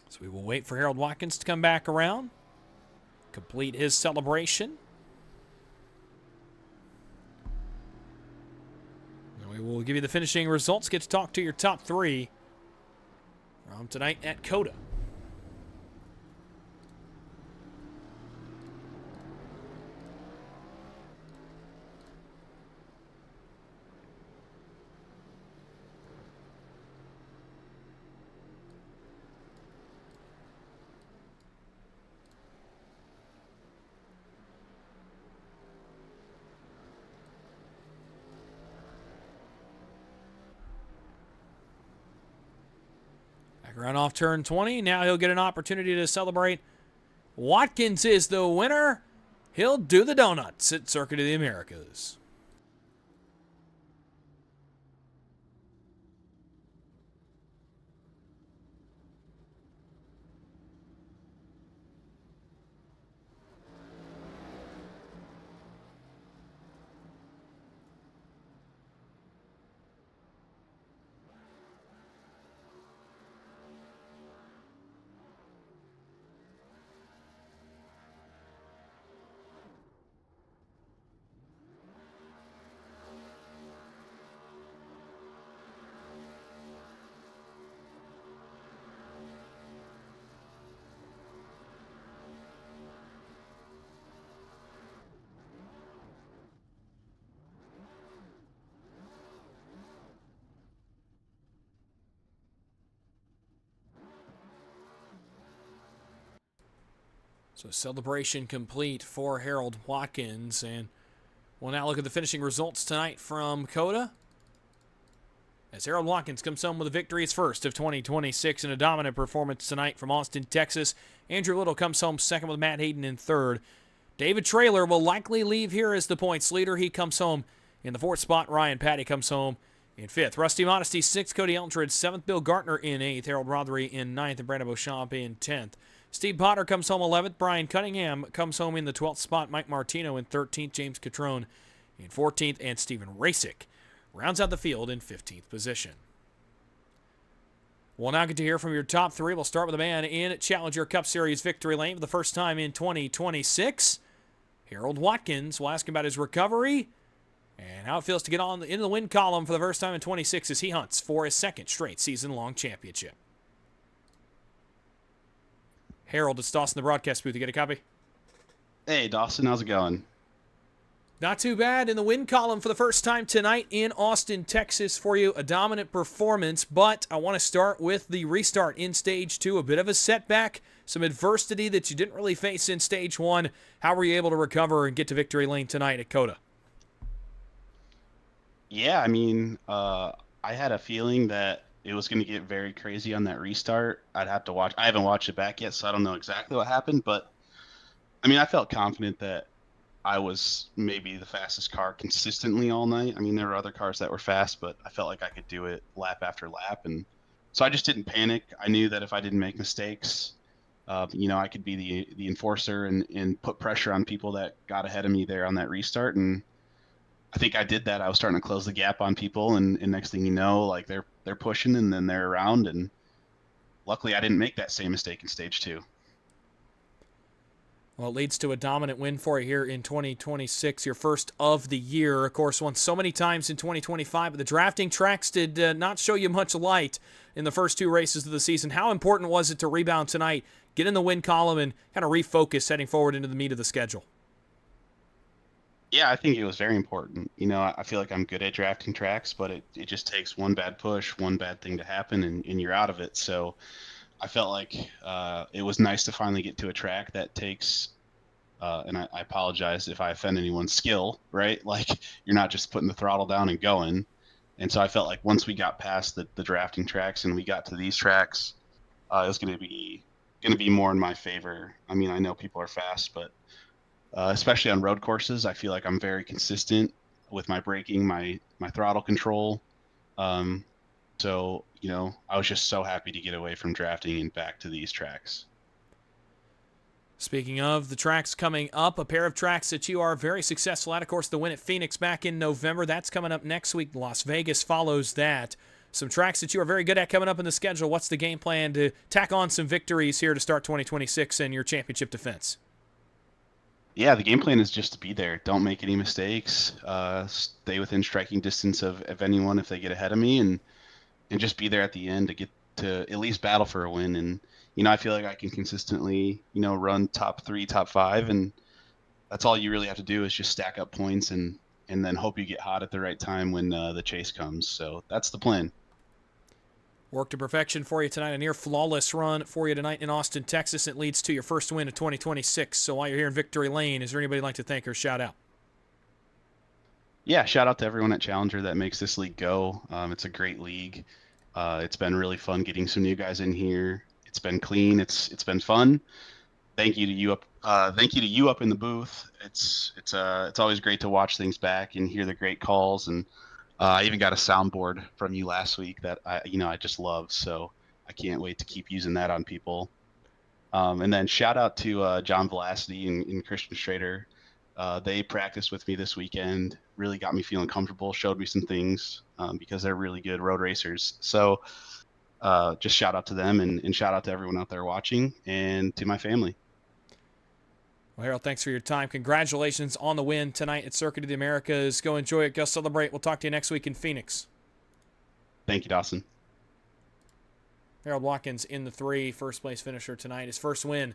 So we will wait for Harold Watkins to come back around, complete his celebration. And we will give you the finishing results, get to talk to your top 3 from tonight at COTA. Back around off turn 20. Now he'll get an opportunity to celebrate. Watkins is the winner. He'll do the donuts at Circuit of the Americas. So celebration complete for Harold Watkins. And we'll now look at the finishing results tonight from COTA. As Harold Watkins comes home with a victory, his first of 2026, and a dominant performance tonight from Austin, Texas. Andrew Little comes home second with Matt Hayden in third. David Traylor will likely leave here as the points leader. He comes home in the fourth spot. Ryan Patty comes home in fifth. Rusty Modesty, sixth. Cody Eldred, seventh. Bill Gartner in eighth. Harold Rothery in ninth. And Brandon Beauchamp in 10th. Steve Potter comes home 11th. Brian Cunningham comes home in the 12th spot. Mike Martino in 13th. James Catrone in 14th. And Stephen Rasick rounds out the field in 15th position. We'll now get to hear from your top three. We'll start with a man in Challenger Cup Series victory lane for the first time in 2026. Harold Watkins. We'll ask him about his recovery and how it feels to get on into the win column for the first time in 26 as he hunts for his second straight season-long championship. Harold, it's Dawson, the broadcast booth. You get a copy? Hey, Dawson, how's it going? Not too bad in the win column for the first time tonight in Austin, Texas for you. A dominant performance, but I want to start with the restart in Stage 2. A bit of a setback, some adversity that you didn't really face in Stage 1. How were you able to recover and get to victory lane tonight at COTA? Yeah, I mean, I had a feeling that it was going to get very crazy on that restart. I'd have to watch. I haven't watched it back yet, so I don't know exactly what happened. But, I mean, I felt confident that I was maybe the fastest car consistently all night. I mean, there were other cars that were fast, but I felt like I could do it lap after lap. And so I just didn't panic. I knew that if I didn't make mistakes, I could be the enforcer and put pressure on people that got ahead of me there on that restart. And I think I did that. I was starting to close the gap on people, and next thing you know, like they're pushing, and then they're around. And luckily, I didn't make that same mistake in Stage 2. Well, it leads to a dominant win for you here in 2026, your first of the year. Of course, won so many times in 2025, but the drafting tracks did not show you much light in the first two races of the season. How important was it to rebound tonight, get in the win column, and kind of refocus heading forward into the meat of the schedule? Yeah, I think it was very important. I feel like I'm good at drafting tracks, but it just takes one bad push, one bad thing to happen, and you're out of it. So I felt like it was nice to finally get to a track that takes, and I apologize if I offend anyone's skill, right? Like, you're not just putting the throttle down and going. And so I felt like once we got past the drafting tracks and we got to these tracks, it was going to be more in my favor. I mean, I know people are fast, but especially on road courses, I feel like I'm very consistent with my braking, my throttle control. So, I was just so happy to get away from drafting and back to these tracks. Speaking of the tracks coming up, a pair of tracks that you are very successful at, of course, the win at Phoenix back in November. That's coming up next week. Las Vegas follows that. Some tracks that you are very good at coming up in the schedule. What's the game plan to tack on some victories here to start 2026 and your championship defense? Yeah, the game plan is just to be there. Don't make any mistakes. Stay within striking distance of anyone if they get ahead of me, and just be there at the end to get to at least battle for a win. And I feel like I can consistently run top 3, top 5, and that's all you really have to do is just stack up points and then hope you get hot at the right time when the chase comes. So that's the plan. Work to perfection for you tonight. A near flawless run for you tonight in Austin, Texas. It leads to your first win of 2026. So while you're here in Victory Lane, is there anybody you'd like to thank or shout out? Yeah, shout out to everyone at Challenger that makes this league go. It's a great league, It's been really fun getting some new guys in here. It's been clean. It's been fun. Thank you to you up. Thank you to you up in the booth. It's always great to watch things back and hear the great calls. And I even got a soundboard from you last week that I just love. So I can't wait to keep using that on people. And then shout out to John Velocity and Christian Schrader. They practiced with me this weekend, really got me feeling comfortable, showed me some things because they're really good road racers. So just shout out to them and shout out to everyone out there watching and to my family. Well, Harold, thanks for your time. Congratulations on the win tonight at Circuit of the Americas. Go enjoy it. Go celebrate. We'll talk to you next week in Phoenix. Thank you, Dawson. Harold Watkins in the 3, first place finisher tonight. His first win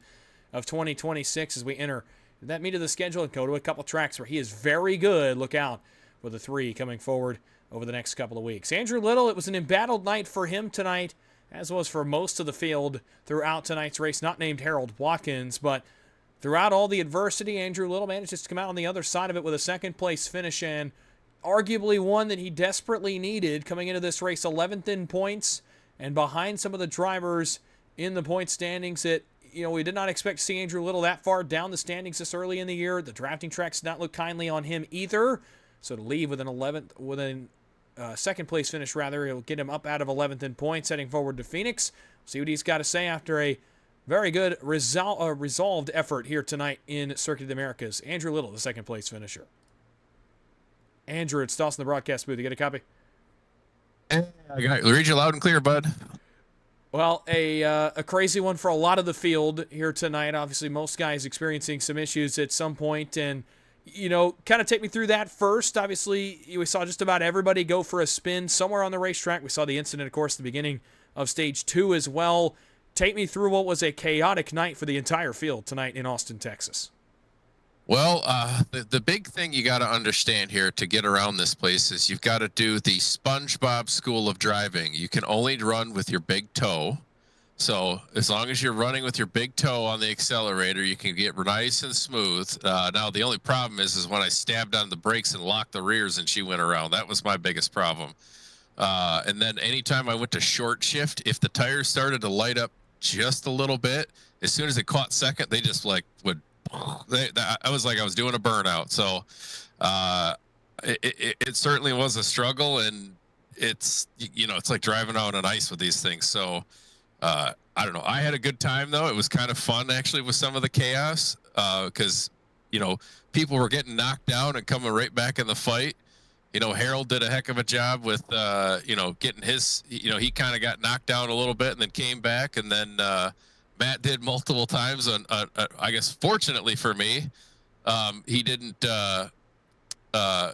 of 2026 as we enter that meet of the schedule and go to a couple tracks where he is very good. Look out with the 3 coming forward over the next couple of weeks. Andrew Little, it was an embattled night for him tonight, as was for most of the field throughout tonight's race. Not named Harold Watkins, but throughout all the adversity, Andrew Little managed to come out on the other side of it with a second place finish, and arguably one that he desperately needed coming into this race. 11th in points and behind some of the drivers in the point standings that, we did not expect to see Andrew Little that far down the standings this early in the year. The drafting tracks did not look kindly on him either. So to leave with an second place finish, it'll get him up out of 11th in points, heading forward to Phoenix. See what he's got to say after a very good resolved effort here tonight in Circuit of the Americas. Andrew Little, the second place finisher. Andrew, it's Dawson, the broadcast booth. You get a copy? I got you. Read you loud and clear, bud. Well, a crazy one for a lot of the field here tonight. Obviously, most guys experiencing some issues at some point. And, kind of take me through that first. Obviously, we saw just about everybody go for a spin somewhere on the racetrack. We saw the incident, of course, at the beginning of Stage 2 as well. Take me through what was a chaotic night for the entire field tonight in Austin, Texas. Well, the big thing you got to understand here to get around this place is you've got to do the SpongeBob School of Driving. You can only run with your big toe. So as long as you're running with your big toe on the accelerator, you can get nice and smooth. Now, the only problem is when I stabbed on the brakes and locked the rears and she went around. That was my biggest problem. And then anytime I went to short shift, if the tires started to light up just a little bit, as soon as it caught second, they just would I was like I was doing a burnout. So it certainly was a struggle, and it's like driving out on ice with these things. So I don't know. I had a good time though. It was kind of fun actually with some of the chaos because people were getting knocked down and coming right back in the fight. Harold did a heck of a job with getting his. He kind of got knocked down a little bit and then came back, and then Matt did multiple times. I guess fortunately for me, he didn't. I'm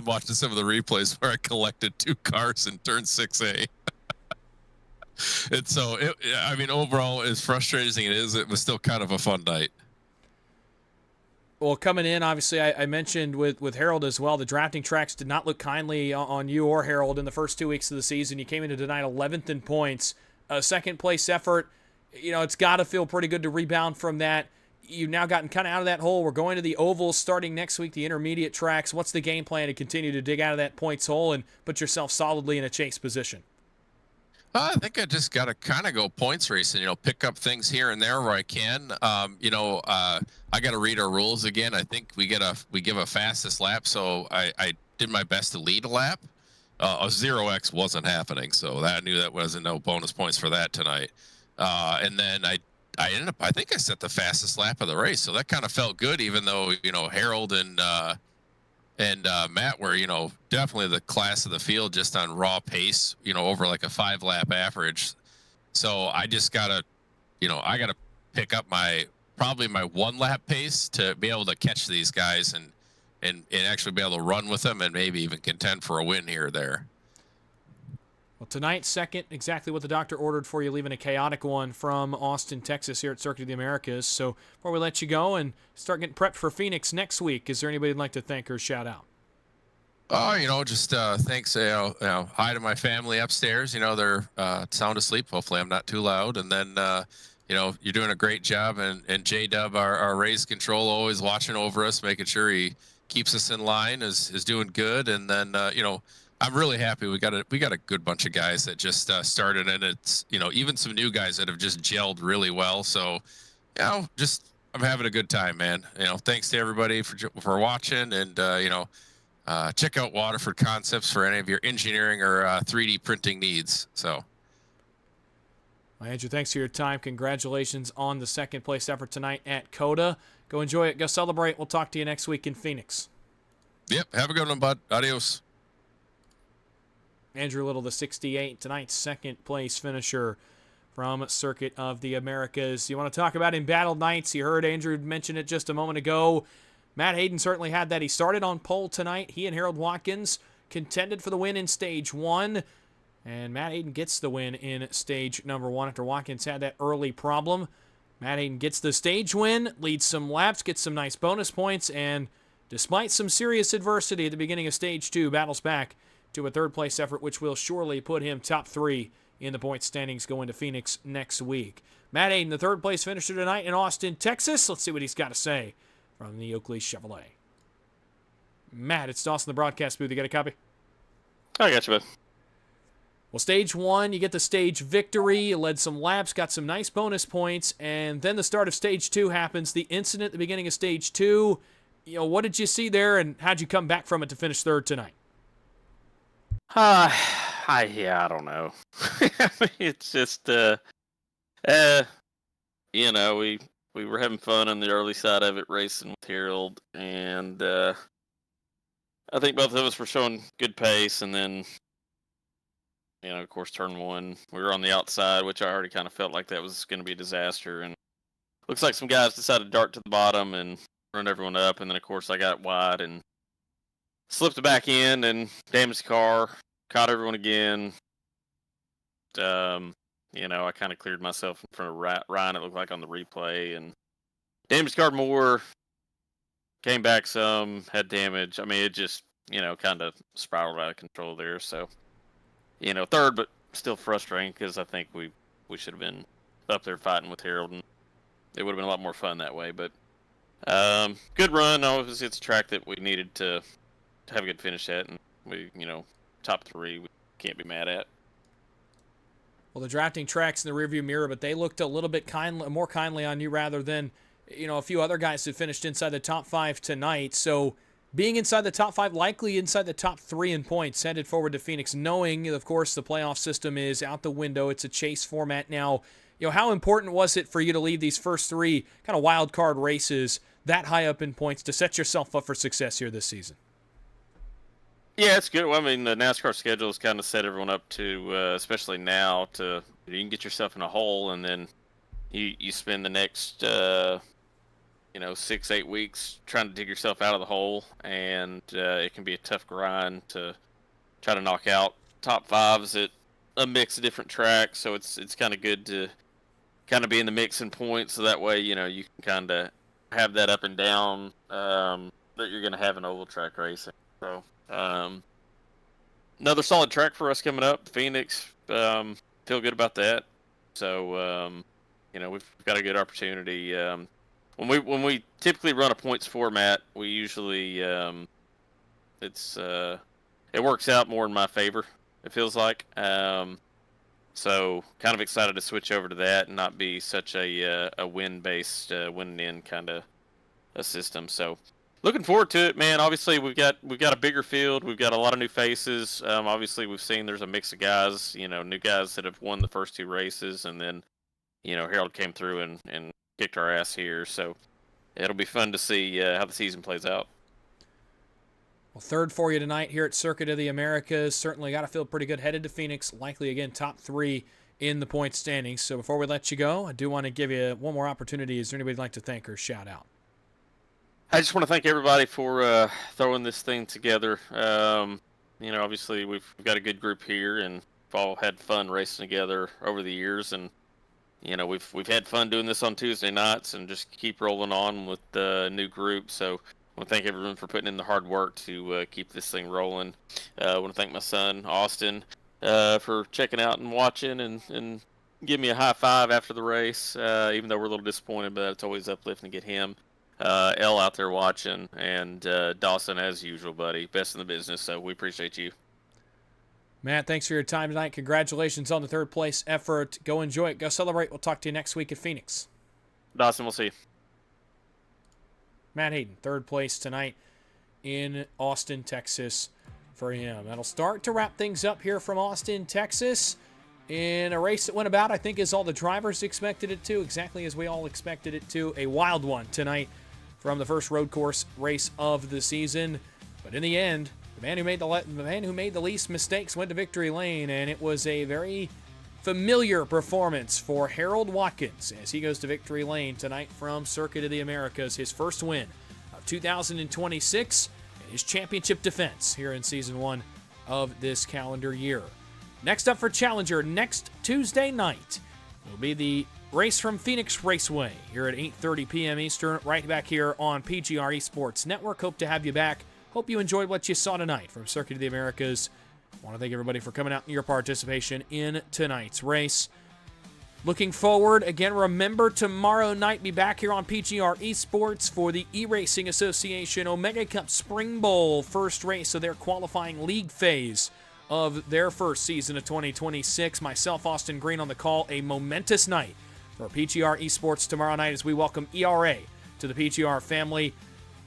watching some of the replays where I collected 2 cars in turn 6A. And so, overall, as frustrating as it is, it was still kind of a fun night. Well, coming in, obviously, I mentioned with Harold as well, the drafting tracks did not look kindly on you or Harold in the first 2 weeks of the season. You came into tonight 11th in points. A second place effort, it's got to feel pretty good to rebound from that. You've now gotten kind of out of that hole. We're going to the ovals starting next week, the intermediate tracks. What's the game plan to continue to dig out of that points hole and put yourself solidly in a chase position? I think I just got to kind of go points racing, pick up things here and there where I can. I got to read our rules again. I think we give a fastest lap, so I did my best to lead a lap. A 0x wasn't happening, so I knew that wasn't no bonus points for that tonight. And then I ended up, I think I set the fastest lap of the race, so that kind of felt good, even though Harold and Matt were definitely the class of the field just on raw pace, over like a 5-lap average. So I just gotta pick up probably my 1-lap pace to be able to catch these guys and actually be able to run with them and maybe even contend for a win here or there. Well, tonight, second, exactly what the doctor ordered for you, leaving a chaotic one from Austin, Texas here at Circuit of the Americas. So before we let you go and start getting prepped for Phoenix next week, is there anybody you'd like to thank or shout out? Just thanks, hi to my family upstairs. They're sound asleep. Hopefully I'm not too loud. And then, you're doing a great job. And J-Dub, our race control, always watching over us, making sure he keeps us in line, is doing good. And then, I'm really happy. We got a good bunch of guys that just started, and it's even some new guys that have just gelled really well. So just I'm having a good time, man. Thanks to everybody for watching, and check out Waterford Concepts for any of your engineering or 3D printing needs. So. Well, Andrew, thanks for your time. Congratulations on the second place effort tonight at COTA. Go enjoy it. Go celebrate. We'll talk to you next week in Phoenix. Yep. Have a good one, bud. Adios. Andrew Little, the 68, tonight's second place finisher from Circuit of the Americas. You want to talk about embattled nights? You heard Andrew mention it just a moment ago. Matt Hayden certainly had that. He started on pole tonight. He and Harold Watkins contended for the win in stage 1. And Matt Hayden gets the win in stage number 1 after Watkins had that early problem. Matt Hayden gets the stage win, leads some laps, gets some nice bonus points, and despite some serious adversity at the beginning of stage 2, battles back to a third-place effort, which will surely put him top 3 in the point standings going to Phoenix next week. Matt Hayden, the third-place finisher tonight in Austin, Texas. Let's see what he's got to say from the Oakley Chevrolet. Matt, it's Dawson, the broadcast booth. You got a copy? I got you, bud. Well, stage 1, you get the stage victory. You led some laps, got some nice bonus points, and then the start of stage 2 happens. The incident at the beginning of stage 2, what did you see there, and how'd you come back from it to finish third tonight? I don't know. I mean, it's just, we were having fun on the early side of it, racing with Harold, and I think both of us were showing good pace, and then, of course, turn 1, we were on the outside, which I already kind of felt like that was going to be a disaster, and looks like some guys decided to dart to the bottom and run everyone up, and then, of course, I got wide and slipped the back end and damaged the car, caught everyone again. I kind of cleared myself in front of Ryan, it looked like on the replay, and damaged the car more, came back some, had damage. I mean, it just, kind of spiraled out of control there. So, third, but still frustrating because I think we should have been up there fighting with Harold, and it would have been a lot more fun that way. But good run. Obviously, it's a track that we needed to have a good finish at, and we, top 3, we can't be mad at. Well, the drafting tracks in the rearview mirror, but they looked a little bit more kindly on you rather than, a few other guys who finished inside the top 5 tonight. So being inside the top 5, likely inside the top 3 in points, headed forward to Phoenix, knowing, of course, the playoff system is out the window. It's a chase format now. How important was it for you to leave these first 3 kind of wild card races that high up in points to set yourself up for success here this season? Yeah, it's good. Well, I mean, the NASCAR schedule has kind of set everyone up to, especially now, to you can get yourself in a hole, and then you spend the next 6-8 weeks trying to dig yourself out of the hole, and it can be a tough grind to try to knock out top 5s at a mix of different tracks. So it's kind of good to kind of be in the mix in points, so that way you can kind of have that up and down that you're going to have in oval track racing. So. Another solid track for us coming up, Phoenix. Feel good about that. So, we've got a good opportunity. When we typically run a points format, we usually it works out more in my favor. It feels like. So kind of excited to switch over to that and not be such a win-based win-in kind of a system. So. Looking forward to it, man. Obviously, we've got a bigger field. We've got a lot of new faces. Obviously, we've seen there's a mix of guys, new guys that have won the first 2 races, and then, Harold came through and kicked our ass here. So it'll be fun to see how the season plays out. Well, third for you tonight here at Circuit of the Americas. Certainly got to feel pretty good. Headed to Phoenix, likely again top 3 in the point standings. So before we let you go, I do want to give you one more opportunity. Is there anybody you'd like to thank or shout out? I just want to thank everybody for throwing this thing together. Obviously we've got a good group here, and we've all had fun racing together over the years, and we've had fun doing this on Tuesday nights, and just keep rolling on with the new group. So I want to thank everyone for putting in the hard work to keep this thing rolling. I want to thank my son Austin for checking out and watching and give me a high five after the race, even though we're a little disappointed, but it's always uplifting to get him. Elle out there watching, and Dawson, as usual, buddy, best in the business, so we appreciate you. Matt, thanks for your time tonight. Congratulations on the third place effort. Go enjoy it. Go celebrate. We'll talk to you next week at Phoenix. Dawson, we'll see you. Matt Hayden, third place tonight in Austin, Texas for him. That'll start to wrap things up here from Austin, Texas, in a race that went about, I think, as all the drivers expected it to, exactly as we all expected it to. A wild one tonight from the first road course race of the season. But in the end, the man who made the least mistakes went to victory lane, and it was a very familiar performance for Harold Watkins as he goes to victory lane tonight from Circuit of the Americas, his first win of 2026 and his championship defense here in Season 1 of this calendar year. Next up for Challenger, next Tuesday night, will be the race from Phoenix Raceway here at 8:30 p.m. Eastern, right back here on PGR eSports Network. Hope to have you back. Hope you enjoyed what you saw tonight from Circuit of the Americas. I want to thank everybody for coming out and your participation in tonight's race. Looking forward, again, remember tomorrow night, be back here on PGR eSports for the E-Racing Association Omega Cup Spring Bowl, first race of their qualifying league phase of their first season of 2026. Myself, Austin Green, on the call. A momentous night for PGR eSports tomorrow night as we welcome ERA to the PGR family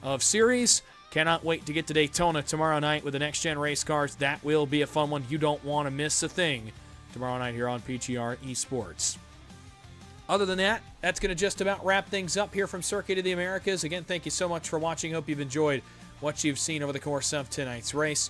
of series. Cannot wait to get to Daytona tomorrow night with the next-gen race cars. That will be a fun one. You don't want to miss a thing tomorrow night here on PGR eSports. Other than that, that's going to just about wrap things up here from Circuit of the Americas. Again, thank you so much for watching. Hope you've enjoyed what you've seen over the course of tonight's race.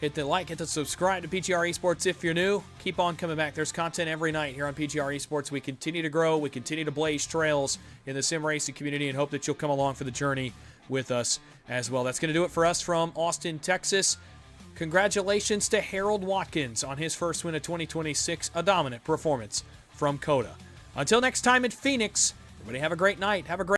Hit the like, hit the subscribe to PGR eSports if you're new. Keep on coming back. There's content every night here on PGR eSports. We continue to grow. We continue to blaze trails in the sim racing community and hope that you'll come along for the journey with us as well. That's going to do it for us from Austin, Texas. Congratulations to Harold Watkins on his first win of 2026. A dominant performance from COTA. Until next time at Phoenix, everybody have a great night. Have a great